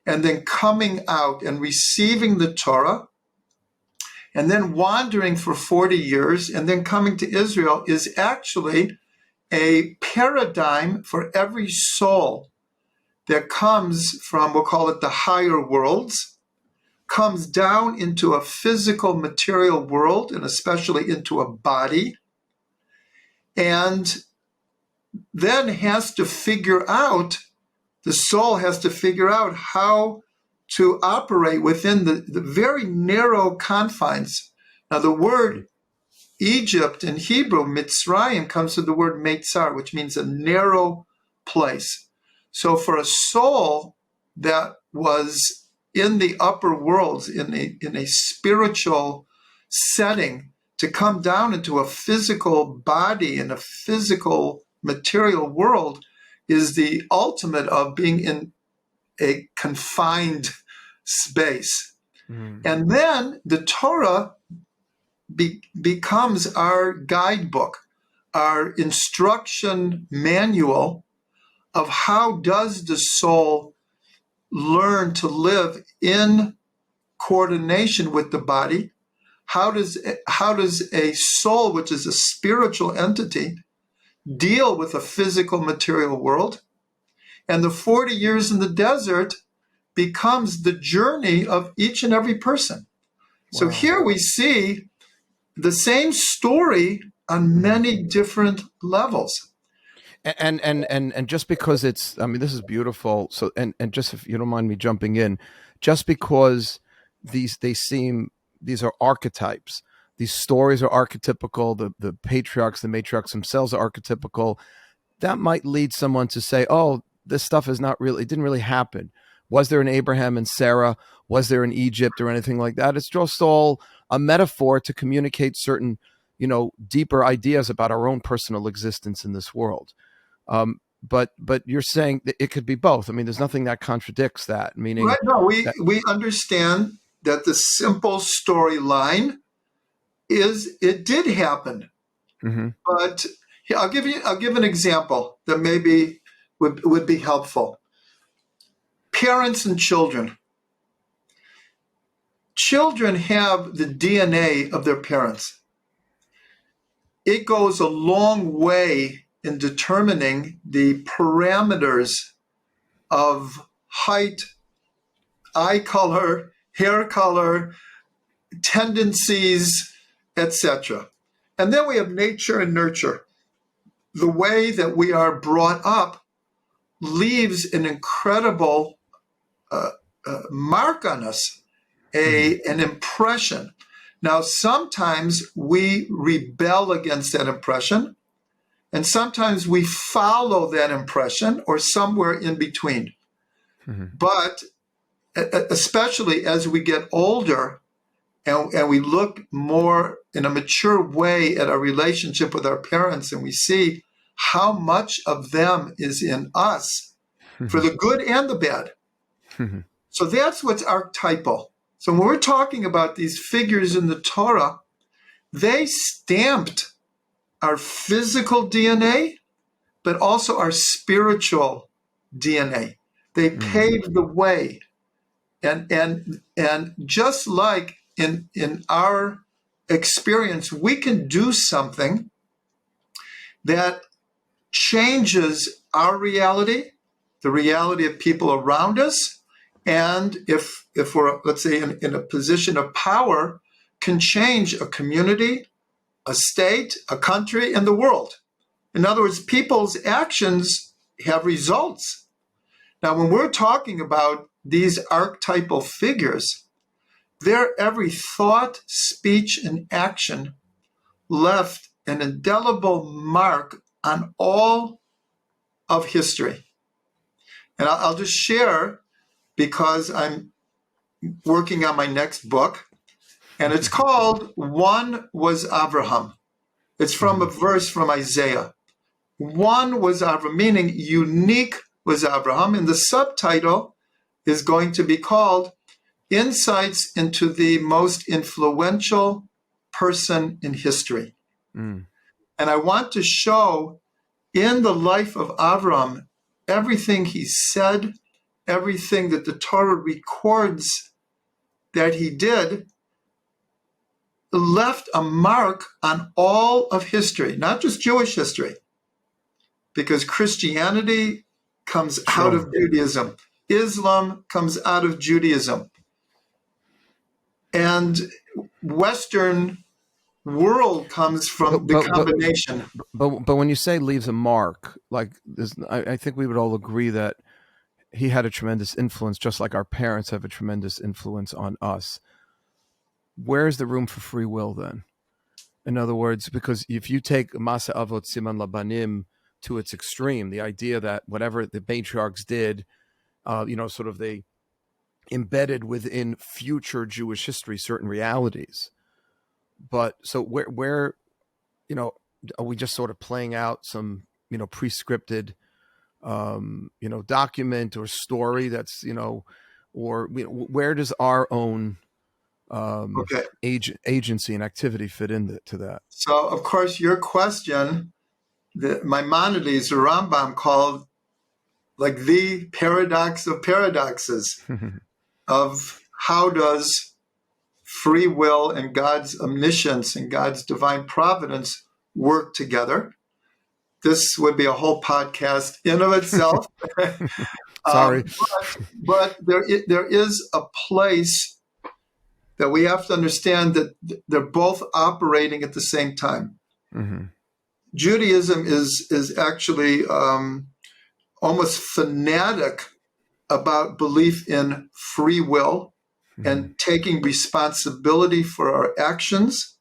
and then coming out and receiving the Torah and then wandering for 40 years and then coming to Israel is actually a paradigm for every soul that comes from, we'll call it the higher worlds, comes down into a physical material world and especially into a body, and then the soul has to figure out how to operate within the very narrow confines. Now, the word Egypt in Hebrew, Mitzrayim, comes from the word Meitzar, which means a narrow place. So for a soul that was in the upper worlds, in a spiritual setting, to come down into a physical body in a physical material world is the ultimate of being in a confined space. And then the Torah becomes our guidebook, our instruction manual of how does the soul learn to live in coordination with the body. How does a soul, which is a spiritual entity, deal with a physical material world? And the 40 years in the desert becomes the journey of each and every person. Wow. So here we see the same story on many different levels. And just because it's, I mean, this is beautiful. So, and just if you don't mind me jumping in, just because these are archetypes. These stories are archetypical. The patriarchs, the matriarchs themselves are archetypical. That might lead someone to say, oh, this stuff it didn't really happen. Was there an Abraham and Sarah? Was there an Egypt or anything like that? It's just all a metaphor to communicate certain, deeper ideas about our own personal existence in this world. But you're saying that it could be both. I mean, there's nothing that contradicts that. Meaning, right? No, we understand that the simple storyline is it did happen. Mm-hmm. But I'll give an example that maybe would be helpful. Parents and children. Children have the DNA of their parents. It goes a long way in determining the parameters of height, eye color, hair color, tendencies, etc. And then we have nature and nurture. The way that we are brought up leaves an incredible mark on us, an impression. Now, sometimes we rebel against that impression, and sometimes we follow that impression or somewhere in between. Mm-hmm. But especially as we get older and we look more in a mature way at our relationship with our parents, and we see how much of them is in us, mm-hmm. for the good and the bad. Mm-hmm. So that's what's archetypal. So when we're talking about these figures in the Torah, they stamped our physical DNA, but also our spiritual DNA. They paved the way. And just like in our experience, we can do something that changes our reality, the reality of people around us, and if we're, let's say, in a position of power, can change a community, a state, a country, and the world. In other words, people's actions have results. Now, when we're talking about these archetypal figures, their every thought, speech, and action left an indelible mark on all of history. And I'll just share, because I'm working on my next book, and it's called One Was Avraham. It's from a verse from Isaiah. One was Avraham, meaning unique was Avraham. And the subtitle is going to be called Insights into the Most Influential Person in History. Mm. And I want to show in the life of Avram, everything he said, everything that the Torah records that he did, left a mark on all of history, not just Jewish history, because Christianity comes out of Judaism. Islam comes out of Judaism. And Western world comes from the combination. But when you say leaves a mark, like I think we would all agree that he had a tremendous influence, just like our parents have a tremendous influence on us. Where's the room for free will then? In other words, because if you take Masa Avot Siman Labanim to its extreme, the idea that whatever the patriarchs did, sort of they embedded within future Jewish history certain realities. But so where are we just sort of playing out some prescripted document or story that's or where does our own agency and activity fit into that? So of course your question, Maimonides, the Rambam, called like the paradox of paradoxes of how does free will and God's omniscience and God's divine providence work together. This would be a whole podcast in of itself. Sorry. But there is a place that we have to understand that they're both operating at the same time. Mm-hmm. Judaism is actually almost fanatic about belief in free will and taking responsibility for our actions,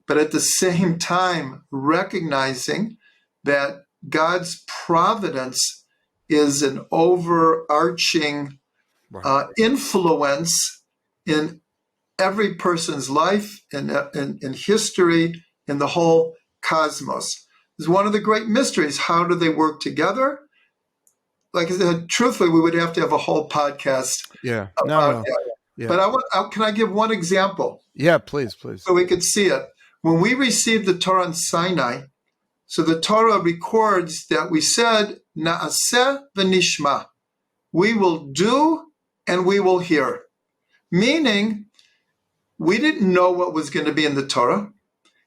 but at the same time recognizing that God's providence is an overarching influence in every person's life, in history, in the whole cosmos. It's one of the great mysteries. How do they work together? Like I said, truthfully, we would have to have a whole podcast. Yeah. About that. Yeah. But can I give one example? Yeah, please. So we could see it. When we received the Torah on Sinai, so the Torah records that we said, Na'aseh v'nishma. We will do and we will hear. Meaning, we didn't know what was going to be in the Torah.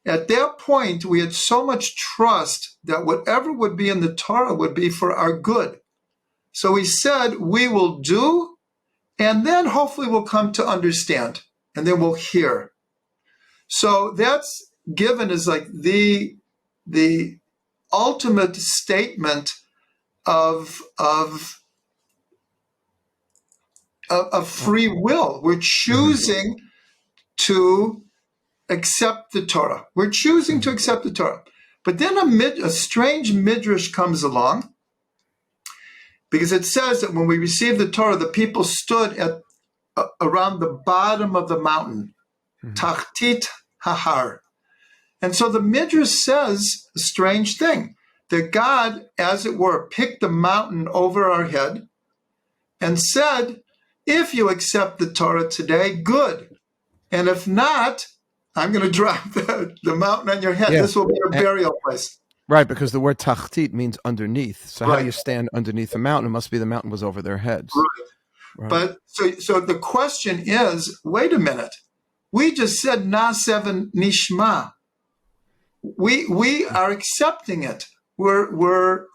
At that point, we had so much trust that whatever would be in the Torah would be for our good. So we said, we will do, and then hopefully we'll come to understand, and then we'll hear. So that's given as like the ultimate statement of free will. We're choosing to accept the Torah. We're choosing to accept the Torah. But then a strange midrash comes along, because it says that when we received the Torah, the people stood at around the bottom of the mountain, Tachtit Hahar. And so the midrash says a strange thing, that God, as it were, picked the mountain over our head and said, if you accept the Torah today, good. And if not, I'm going to drop the mountain on your head. Yeah. This will be your burial place. Right, because the word tachtit means underneath. So how do you stand underneath the mountain? It must be the mountain was over their heads. Right. But so the question is, wait a minute. We just said Na'aseh v'nishma. We are accepting it. We're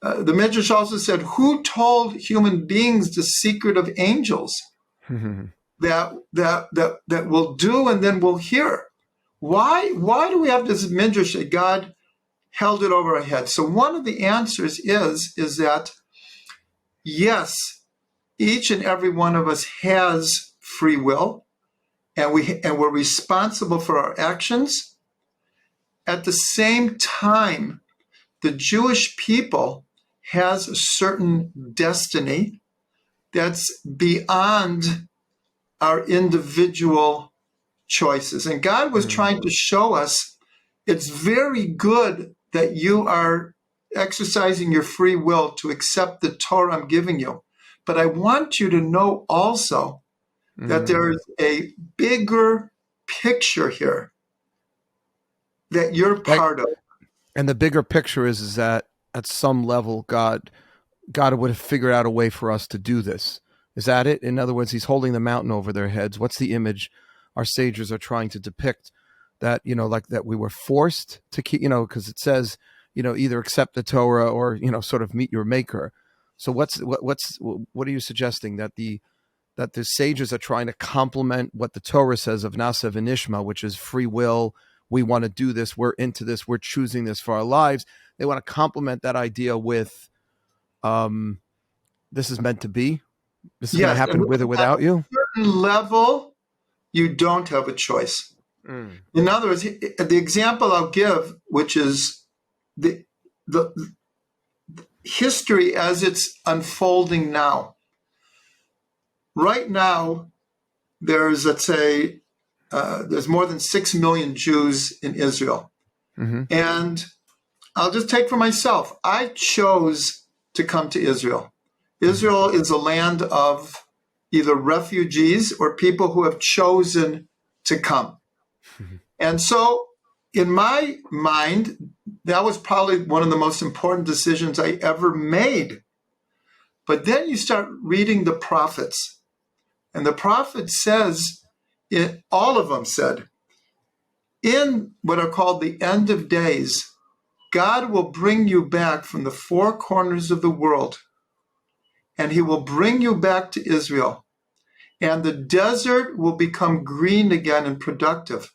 the Midrash also said, who told human beings the secret of angels? that will do and then will hear. Why do we have this midrash that God held it over our head? So one of the answers is that yes, each and every one of us has free will, and we're responsible for our actions. At the same time, the Jewish people has a certain destiny that's beyond our individual choices. And God was trying to show us it's very good that you are exercising your free will to accept the Torah I'm giving you. But I want you to know also that there's a bigger picture here that you're part of. And the bigger picture is that at some level, God would have figured out a way for us to do this. Is that it? In other words, he's holding the mountain over their heads. What's the image our sages are trying to depict? That, like that we were forced to keep, because it says, either accept the Torah or, sort of meet your maker. So what are you suggesting? That the sages are trying to complement what the Torah says of Nasa v'nishma, which is free will. We want to do this. We're into this. We're choosing this for our lives. They want to complement that idea with, this is meant to be. This is going to happen with or without you. At a certain level, you don't have a choice. In other words, the example I'll give, which is the history as it's unfolding now. Right now, there's, let's say, there's more than 6 million Jews in Israel. And I'll just take for myself. I chose to come to Israel. Israel is a land of either refugees or people who have chosen to come. And so in my mind, that was probably one of the most important decisions I ever made. But then you start reading the prophets. And the prophet says, all of them said, in what are called the end of days, God will bring you back from the four corners of the world, and he will bring you back to Israel. And the desert will become green again and productive.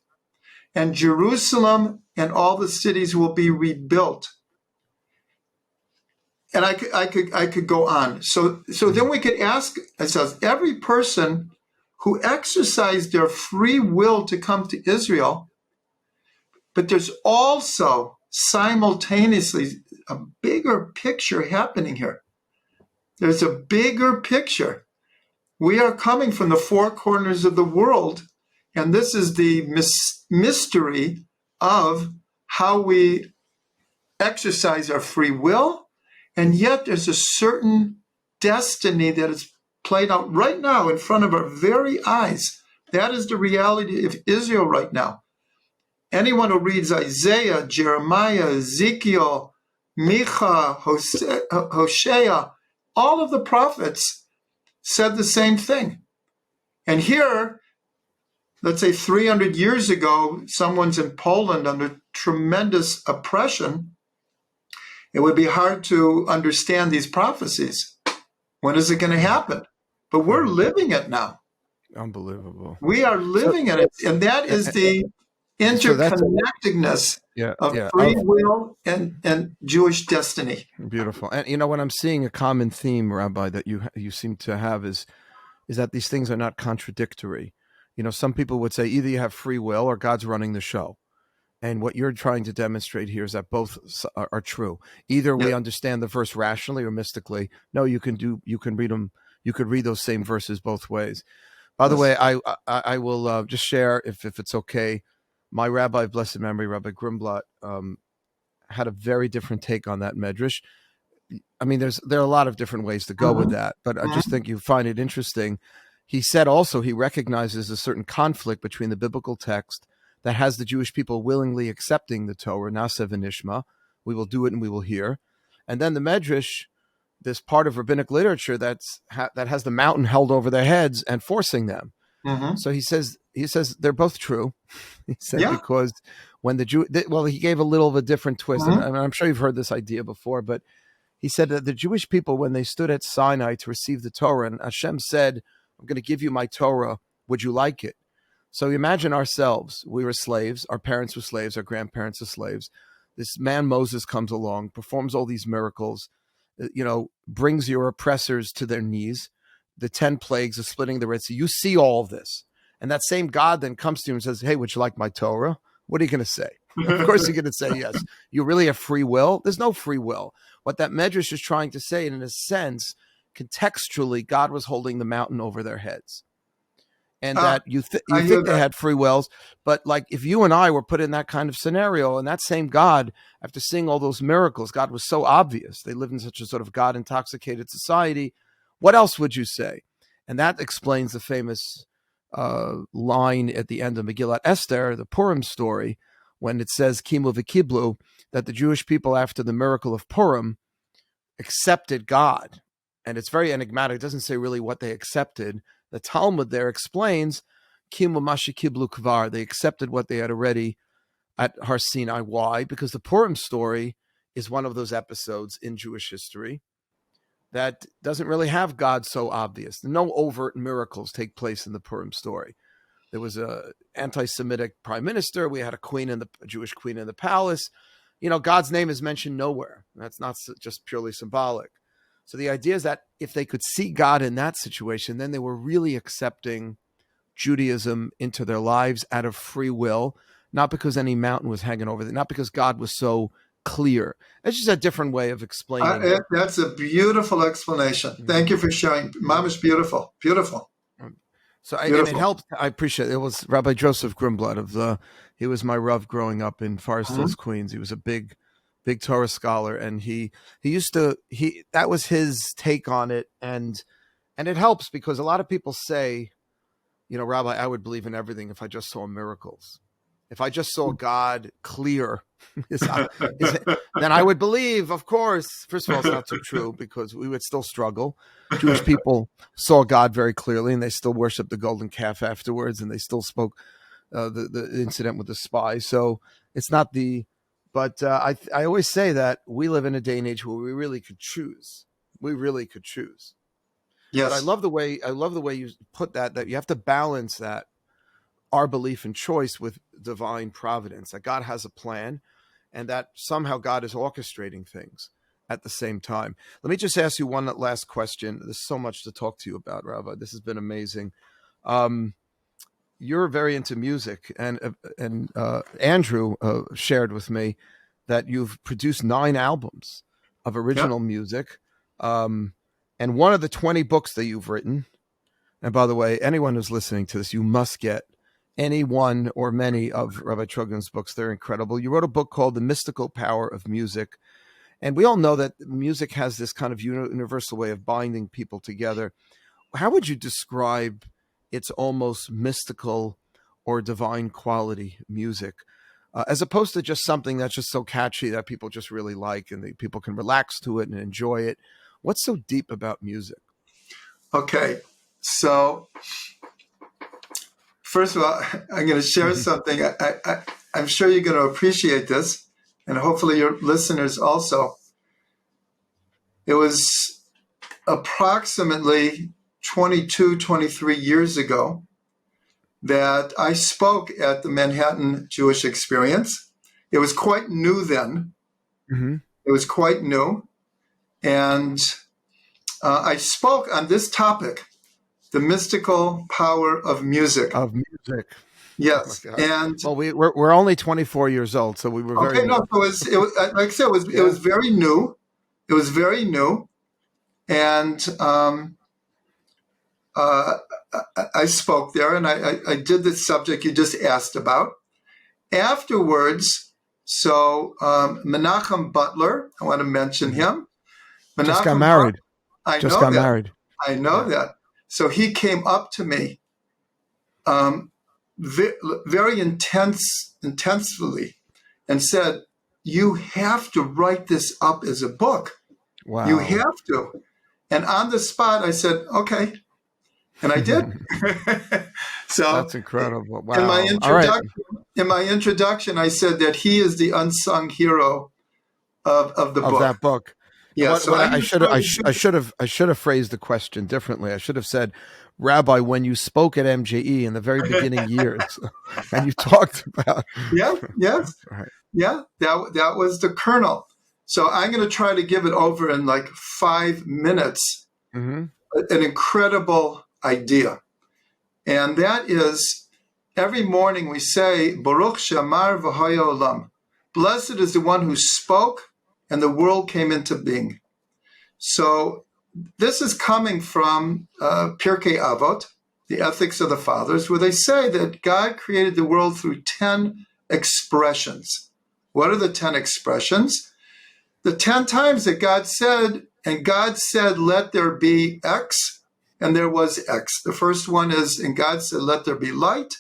And Jerusalem and all the cities will be rebuilt. And I could go on. So then we could ask ourselves, every person who exercised their free will to come to Israel, but there's also simultaneously a bigger picture happening here. There's a bigger picture. We are coming from the four corners of the world, and this is the mystery of how we exercise our free will, and yet there's a certain destiny that is played out right now in front of our very eyes. That is the reality of Israel right now. Anyone who reads Isaiah, Jeremiah, Ezekiel, Micha, Hosea, all of the prophets said the same thing. And here, let's say 300 years ago, someone's in Poland under tremendous oppression. It would be hard to understand these prophecies. When is it going to happen? But we're living it now. Unbelievable. We are living it. And that is the interconnectedness of free will and Jewish destiny. Beautiful. And what I'm seeing a common theme, Rabbi, that you seem to have is that these things are not contradictory. Some people would say either you have free will or God's running the show. And what you're trying to demonstrate here is that both are true. Either we understand the verse rationally or mystically. No, you can read them. You could read those same verses both ways. By the way, I will just share, if it's okay, my rabbi of blessed memory, Rabbi Grimblatt, had a very different take on that medrash. I mean, there are a lot of different ways to go with that, but I just think you find it interesting. He said also he recognizes a certain conflict between the biblical text that has the Jewish people willingly accepting the Torah, Nasa v'nishma, we will do it and we will hear, and then the medrash, this part of rabbinic literature that has the mountain held over their heads and forcing them. So he says they're both true. He said because when the he gave a little of a different twist, and I'm sure you've heard this idea before, but he said that the Jewish people, when they stood at Sinai to receive the Torah, and Hashem said, "I'm going to give you my Torah. Would you like it?" So imagine ourselves. We were slaves. Our parents were slaves. Our grandparents were slaves. This man Moses comes along, performs all these miracles, brings your oppressors to their knees. The 10 plagues of splitting the Red Sea. You see all of this. And that same God then comes to you and says, "Hey, would you like my Torah?" What are you going to say? Of course you're going to say yes. You really have free will? There's no free will. What that medrash is trying to say, and in a sense, contextually, God was holding the mountain over their heads. And that you think they had free wills, but like if you and I were put in that kind of scenario, and that same God, after seeing all those miracles, God was so obvious. They lived in such a sort of God-intoxicated society. What else would you say? And that explains the famous line at the end of Megillat Esther, the Purim story, when it says Kimu v'kiblu, that the Jewish people, after the miracle of Purim, accepted God. And it's very enigmatic. It doesn't say really what they accepted. The Talmud there explains Kimu mashi kiblu kvar. They accepted what they had already at Har Sinai. Why? Because the Purim story is one of those episodes in Jewish history that doesn't really have God so obvious. No overt miracles take place in the Purim story. There was a anti-Semitic prime minister. We had a Jewish queen in the palace. God's name is mentioned nowhere. That's not just purely symbolic. So the idea is that if they could see God in that situation, then they were really accepting Judaism into their lives out of free will, not because any mountain was hanging over them, not because God was so clear. It's just a different way of explaining. That's a beautiful explanation. Thank you for sharing. Mom is beautiful. Beautiful. So and it helped. I appreciate it. It was Rabbi Joseph Grimblood he was my Rav growing up in Forest Hills, Queens. He was a big Torah scholar, and that was his take on it, and it helps because a lot of people say, Rabbi, I would believe in everything if I just saw miracles. If I just saw God clear, then I would believe, of course. First of all, it's not so true because we would still struggle. Jewish people saw God very clearly, and they still worshiped the golden calf afterwards, and they still spoke the incident with the spy. So it's not but I always say that we live in a day and age where we really could choose. We really could choose. Yes. But I love the way you put that you have to balance that, our belief and choice, with divine providence, that God has a plan and that somehow God is orchestrating things at the same time. Let me just ask you one last question. There's so much to talk to you about, Rabbi. This has been amazing. You're very into music, and Andrew shared with me that you've produced 9 albums of original music. And one of the 20 books that you've written, and by the way, anyone who's listening to this, you must get any one or many of Rabbi Trugman's books. They're incredible. You wrote a book called The Mystical Power of Music. And we all know that music has this kind of universal way of binding people together. How would you describe its almost mystical or divine quality music, as opposed to just something that's just so catchy that people just really like and people can relax to it and enjoy it? What's so deep about music? Okay, so first of all, I'm going to share something. I'm sure you're going to appreciate this, and hopefully your listeners also. It was approximately 22, 23 years ago that I spoke at the Manhattan Jewish Experience. It was quite new then. Mm-hmm. It was quite new. And I spoke on this topic, the mystical power of music. Yes. Oh, and well, we're only 24 years old, so we were very new. So it was like I said, it was very new. It was very new. And I spoke there, and I did the subject you just asked about. Afterwards, so Menachem Butler, I want to mention him. Menachem just got married. I know that. So he came up to me very intensely and said, "You have to write this up as a book. Wow. You have to." And on the spot, I said, "Okay." And I did. So that's incredible. Wow. In my introduction, I said that he is the unsung hero of the book. Of that book. Yeah. I should have phrased the question differently. I should have said, Rabbi, when you spoke at MJE in the very beginning years, and you talked about that was the kernel. So I'm going to try to give it over in like 5 minutes. Mm-hmm. An incredible idea. And that is, every morning we say, Baruch Shamar v'haya olam. Blessed is the one who spoke and the world came into being. So this is coming from Pirkei Avot, the Ethics of the Fathers, where they say that God created the world through 10 expressions. What are the 10 expressions? The 10 times that God said, And God said, let there be X, and there was X. The first one is, and God said, let there be light,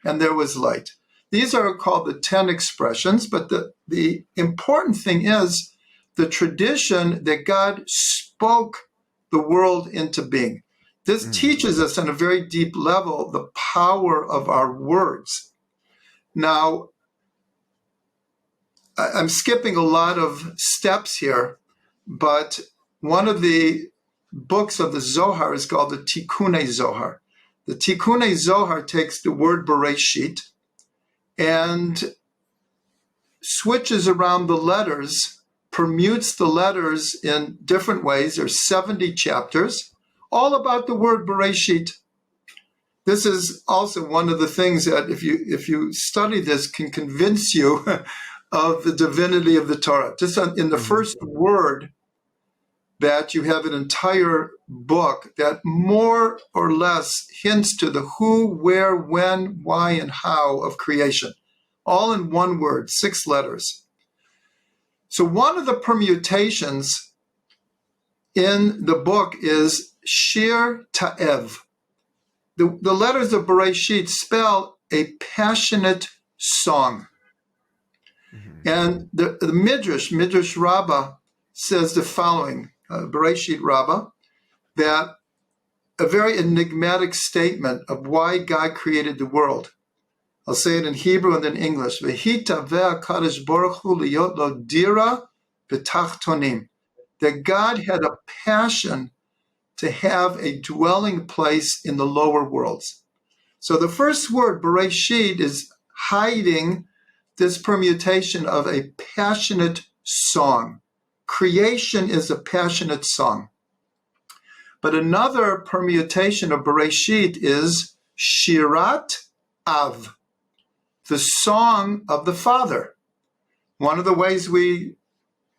and there was light. These are called the 10 expressions, but the important thing is the tradition that God spoke the world into being. This teaches us on a very deep level the power of our words. Now, I'm skipping a lot of steps here, but one of the books of the Zohar is called the Tikkun Zohar. The Tikkun Zohar takes the word Bereshit and switches around the letters, permutes the letters in different ways. There's 70 chapters, all about the word Bereshit. This is also one of the things that if you study this can convince you of the divinity of the Torah. Just in the first word, that you have an entire book that more or less hints to the who, where, when, why, and how of creation, all in one word, 6 letters. So one of the permutations in the book is Shir Ta'ev. The letters of Bereshit spell a passionate song. And the Midrash Rabbah says the following, Bereshit Rabbah, that a very enigmatic statement of why God created the world. I'll say it in Hebrew and then English. V'hitaveh HaKadosh Baruch Hu liyot lo dira b'tachtonim. That God had a passion to have a dwelling place in the lower worlds. So the first word, Bereshit, is hiding this permutation of a passionate song. Creation is a passionate song. But another permutation of Bereshit is Shirat Av, the song of the Father. One of the ways we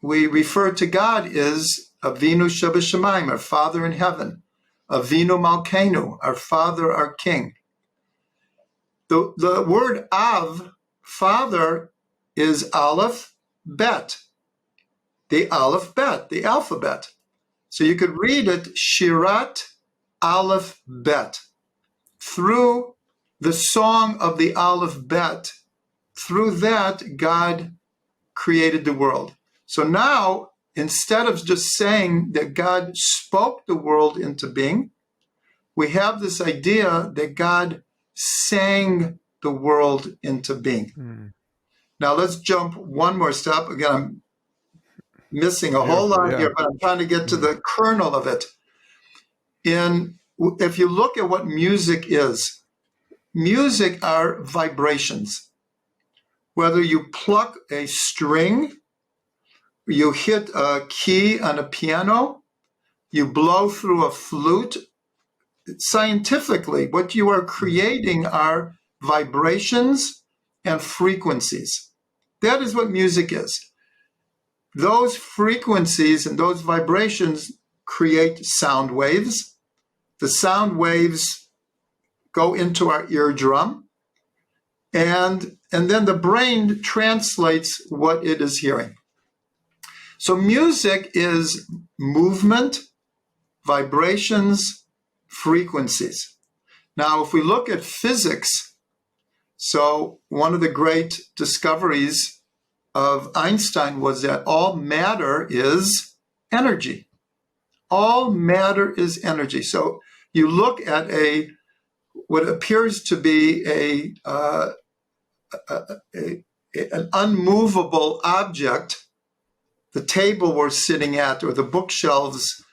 refer to God is Avinu Shebashamayim, our Father in heaven. Avinu Malkeinu, our Father, our King. The word Av, Father, is Aleph Bet. The Aleph Bet, the alphabet. So you could read it Shirat Aleph Bet. Through the song of the Aleph Bet, through that, God created the world. So now, instead of just saying that God spoke the world into being, we have this idea that God sang the world into being. Now let's jump one more step. Again, I'm missing a whole lot here, but I'm trying to get to the kernel of it. If you look at what music is, music are vibrations. Whether you pluck a string, you hit a key on a piano, you blow through a flute, scientifically, what you are creating are vibrations and frequencies. That is what music is. Those frequencies and those vibrations create sound waves. The sound waves go into our eardrum, and then the brain translates what it is hearing. So music is movement, vibrations, frequencies. Now, if we look at physics, so one of the great discoveries of Einstein was that all matter is energy. All matter is energy. So you look at what appears to be an unmovable object, the table we're sitting at or the bookshelves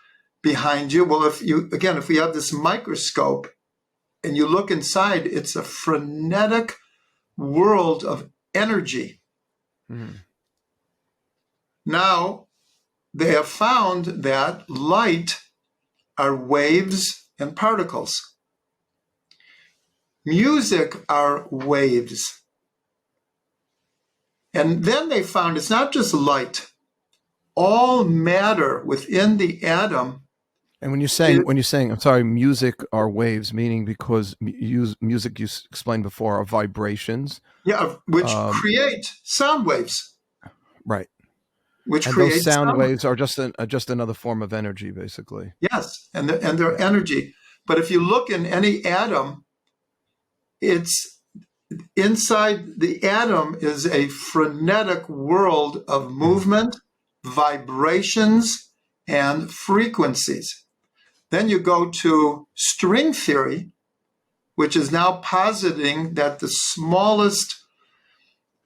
behind you. Well, if we have this microscope and you look inside, it's a frenetic world of energy. Now, they have found that light are waves and particles. Music are waves. And then they found it's not just light. All matter within the atom. And when you're saying, I'm sorry, music are waves, meaning because music, you explained before, are vibrations. Yeah, which create sound waves. Right. which And those creates sound sound. waves are just another form of energy, basically. Yes, and their energy. But if you look in any atom, it's inside the atom is a frenetic world of movement, vibrations, and frequencies. Then you go to string theory, which is now positing that the smallest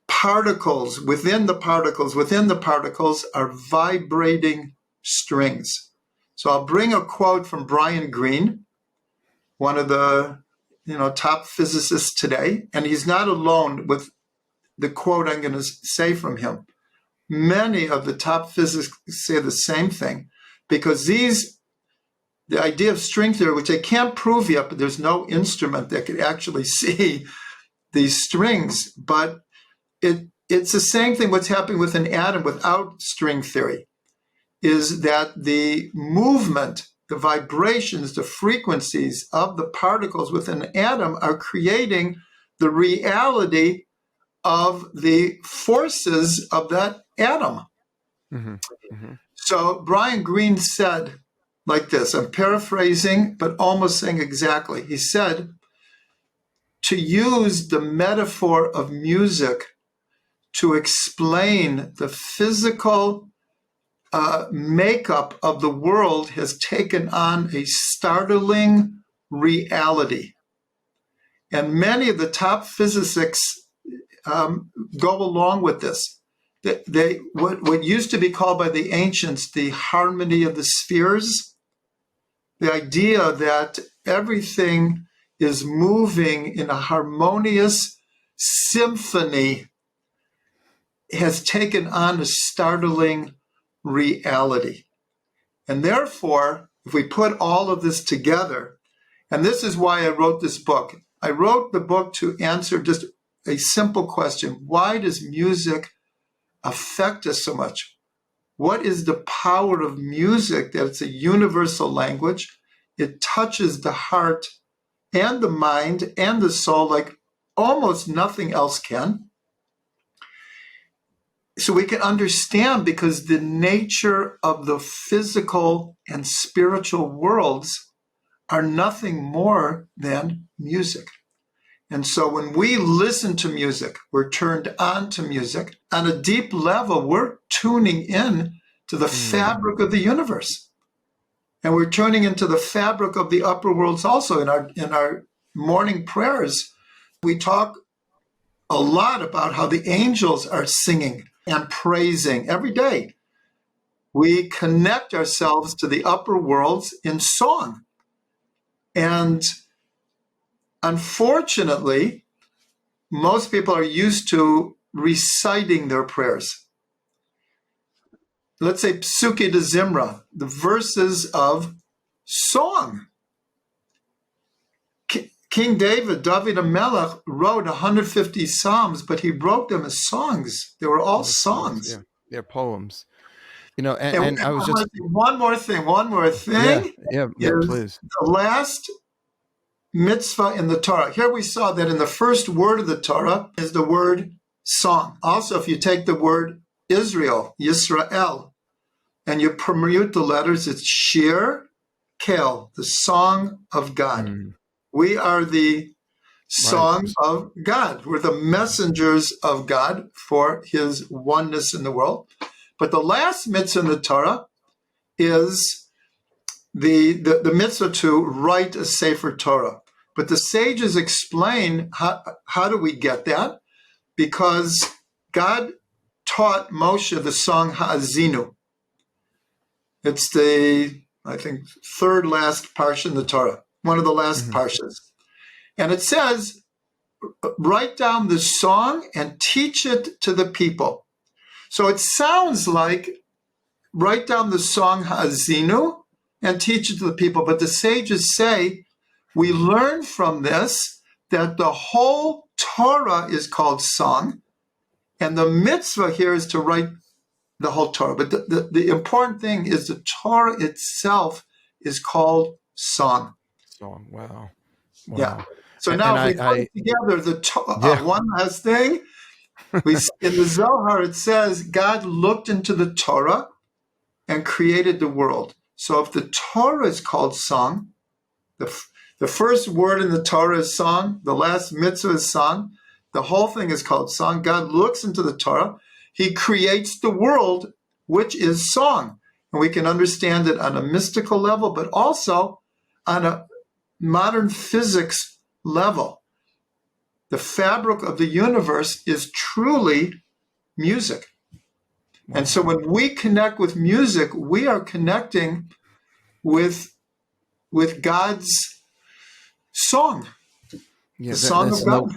particles within the particles are vibrating strings. So I'll bring a quote from Brian Greene, one of the top physicists today, and he's not alone with the quote I'm going to say from him. Many of the top physicists say the same thing, because the idea of string theory, which they can't prove yet, but there's no instrument that could actually see these strings, but it's the same thing what's happening with an atom without string theory, is that the movement, the vibrations, the frequencies of the particles within an atom are creating the reality of the forces of that atom. Mm-hmm. Mm-hmm. So Brian Greene said like this, I'm paraphrasing, but almost saying exactly. He said, to use the metaphor of music to explain the physical makeup of the world has taken on a startling reality. And many of the top physicists go along with this. What used to be called by the ancients the harmony of the spheres, the idea that everything is moving in a harmonious symphony, has taken on a startling reality. And therefore, if we put all of this together, and this is why I wrote this book. I wrote the book to answer just a simple question. Why does music affect us so much? What is the power of music that it's a universal language? It touches the heart and the mind and the soul like almost nothing else can. So we can understand, because the nature of the physical and spiritual worlds are nothing more than music. And so when we listen to music, we're turned on to music. On a deep level, we're tuning in to the fabric of the universe. And we're tuning into the fabric of the upper worlds also. In our morning prayers, we talk a lot about how the angels are singing and praising every day. We connect ourselves to the upper worlds in song. And unfortunately, most people are used to reciting their prayers. Let's say Psuke de Zimra, the verses of song. King David HaMelech, wrote 150 psalms, but he wrote them as songs. They were all songs. Yeah, they're poems. And I was just one more thing. Yeah, please. The last mitzvah in the Torah. Here we saw that in the first word of the Torah is the word song. Also, if you take the word Israel, Yisrael, and you permute the letters, it's Shir Kel, the song of God. We are the song of God. We're the messengers of God for his oneness in the world. But the last mitzvah in the Torah is the mitzvah to write a Sefer Torah. But the sages explain how do we get that? Because God taught Moshe the song Ha'azinu. It's the, I think, third last parsha in the Torah, one of the last parshas. And it says, write down the song and teach it to the people. So it sounds like write down the song Ha'azinu and teach it to the people. But the sages say, we learn from this that the whole Torah is called song, and the mitzvah here is to write the whole Torah. But the important thing is the Torah itself is called song. Song, wow. Yeah. So now if we put together the one last thing, In the Zohar, it says God looked into the Torah and created the world. So if the Torah is called song, the first word in the Torah is song, the last mitzvah is song, the whole thing is called song. God looks into the Torah. He creates the world, which is song. And we can understand it on a mystical level, but also on a modern physics level. The fabric of the universe is truly music. And so when we connect with music, we are connecting with God's song, Yeah, the song of God.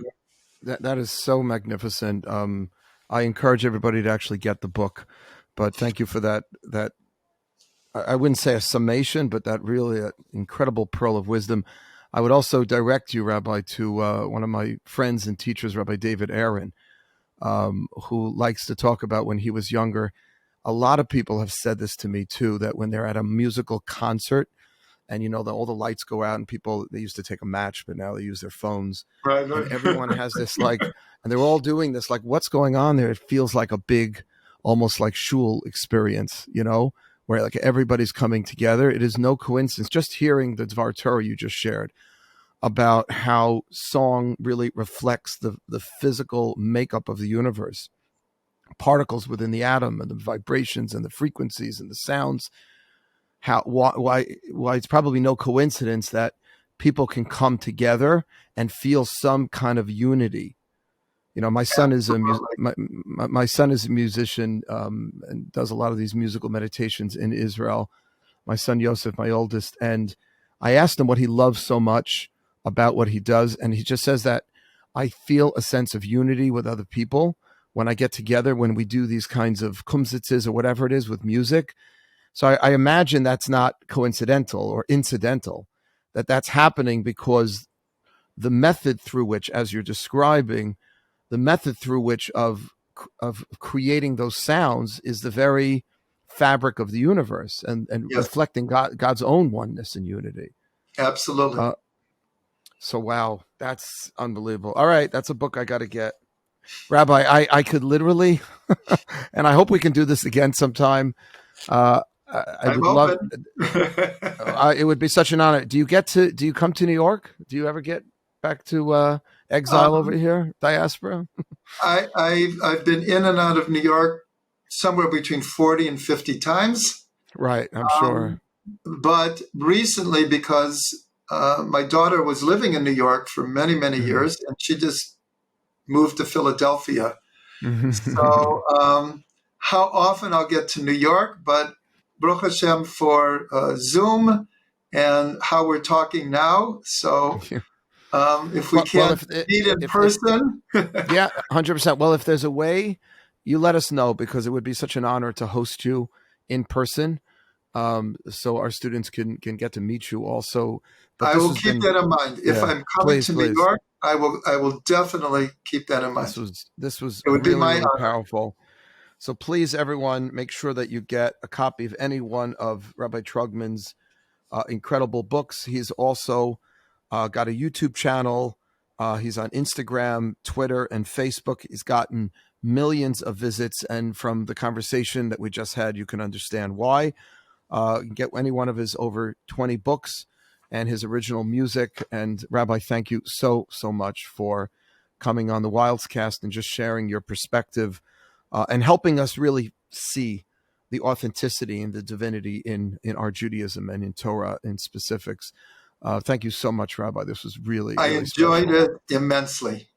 That is so magnificent. I encourage everybody to actually get the book, but thank you for that. I wouldn't say a summation, but that really incredible pearl of wisdom. I would also direct you, Rabbi, to one of my friends and teachers, Rabbi David Aaron, who likes to talk about when he was younger. A lot of people have said this to me too, that when they're at a musical concert and, you know, all the lights go out and people, they used to take a match, but now they use their phones. Right. And everyone has this like, and they're all doing this, like, what's going on there? It feels like a big, almost like shul experience, you know, where like everybody's coming together. It is no coincidence. Just hearing the Dvar Torah you just shared about how song really reflects the physical makeup of the universe, particles within the atom and the vibrations and the frequencies and the sounds, why it's probably no coincidence that people can come together and feel some kind of unity. You know, my son is my son is a musician and does a lot of these musical meditations in Israel. My son Yosef, my oldest, and I asked him what he loves so much about what he does, and he just says that I feel a sense of unity with other people when I get together, when we do these kinds of kumsitzes or whatever it is with music. So I imagine that's not coincidental or incidental, that that's happening because the method through which, as you're describing, the method through which of creating those sounds is the very fabric of the universe and Yes. reflecting God's own oneness and unity. Absolutely. So, wow, that's unbelievable. All right, that's a book I got to get. Rabbi, I could literally, and I hope we can do this again sometime. I would love, it would be such an honor. Do you come to New York? Do you ever get back to exile over here, diaspora? I've been in and out of New York somewhere between 40 and 50 times. Right, I'm sure. But recently, because my daughter was living in New York for many, many years, and she just moved to Philadelphia. So how often I'll get to New York, but Baruch Hashem for Zoom and how we're talking now. So if we can't meet in person. Yeah, 100%. Well, if there's a way, you let us know, because it would be such an honor to host you in person. So our students can get to meet you also. But I will keep that in mind. If I'm coming to New York, I will definitely keep that in mind. This was it would really, be my really honor. powerful. So please, everyone, make sure that you get a copy of any one of Rabbi Trugman's incredible books. He's also got a YouTube channel. He's on Instagram, Twitter, and Facebook. He's gotten millions of visits. And from the conversation that we just had, you can understand why. Get any one of his over 20 books and his original music. And Rabbi, thank you so much for coming on the Wildes and just sharing your perspective and helping us really see the authenticity and the divinity in our Judaism and in Torah in specifics. Thank you so much, Rabbi. This was really, I really enjoyed special. it immensely.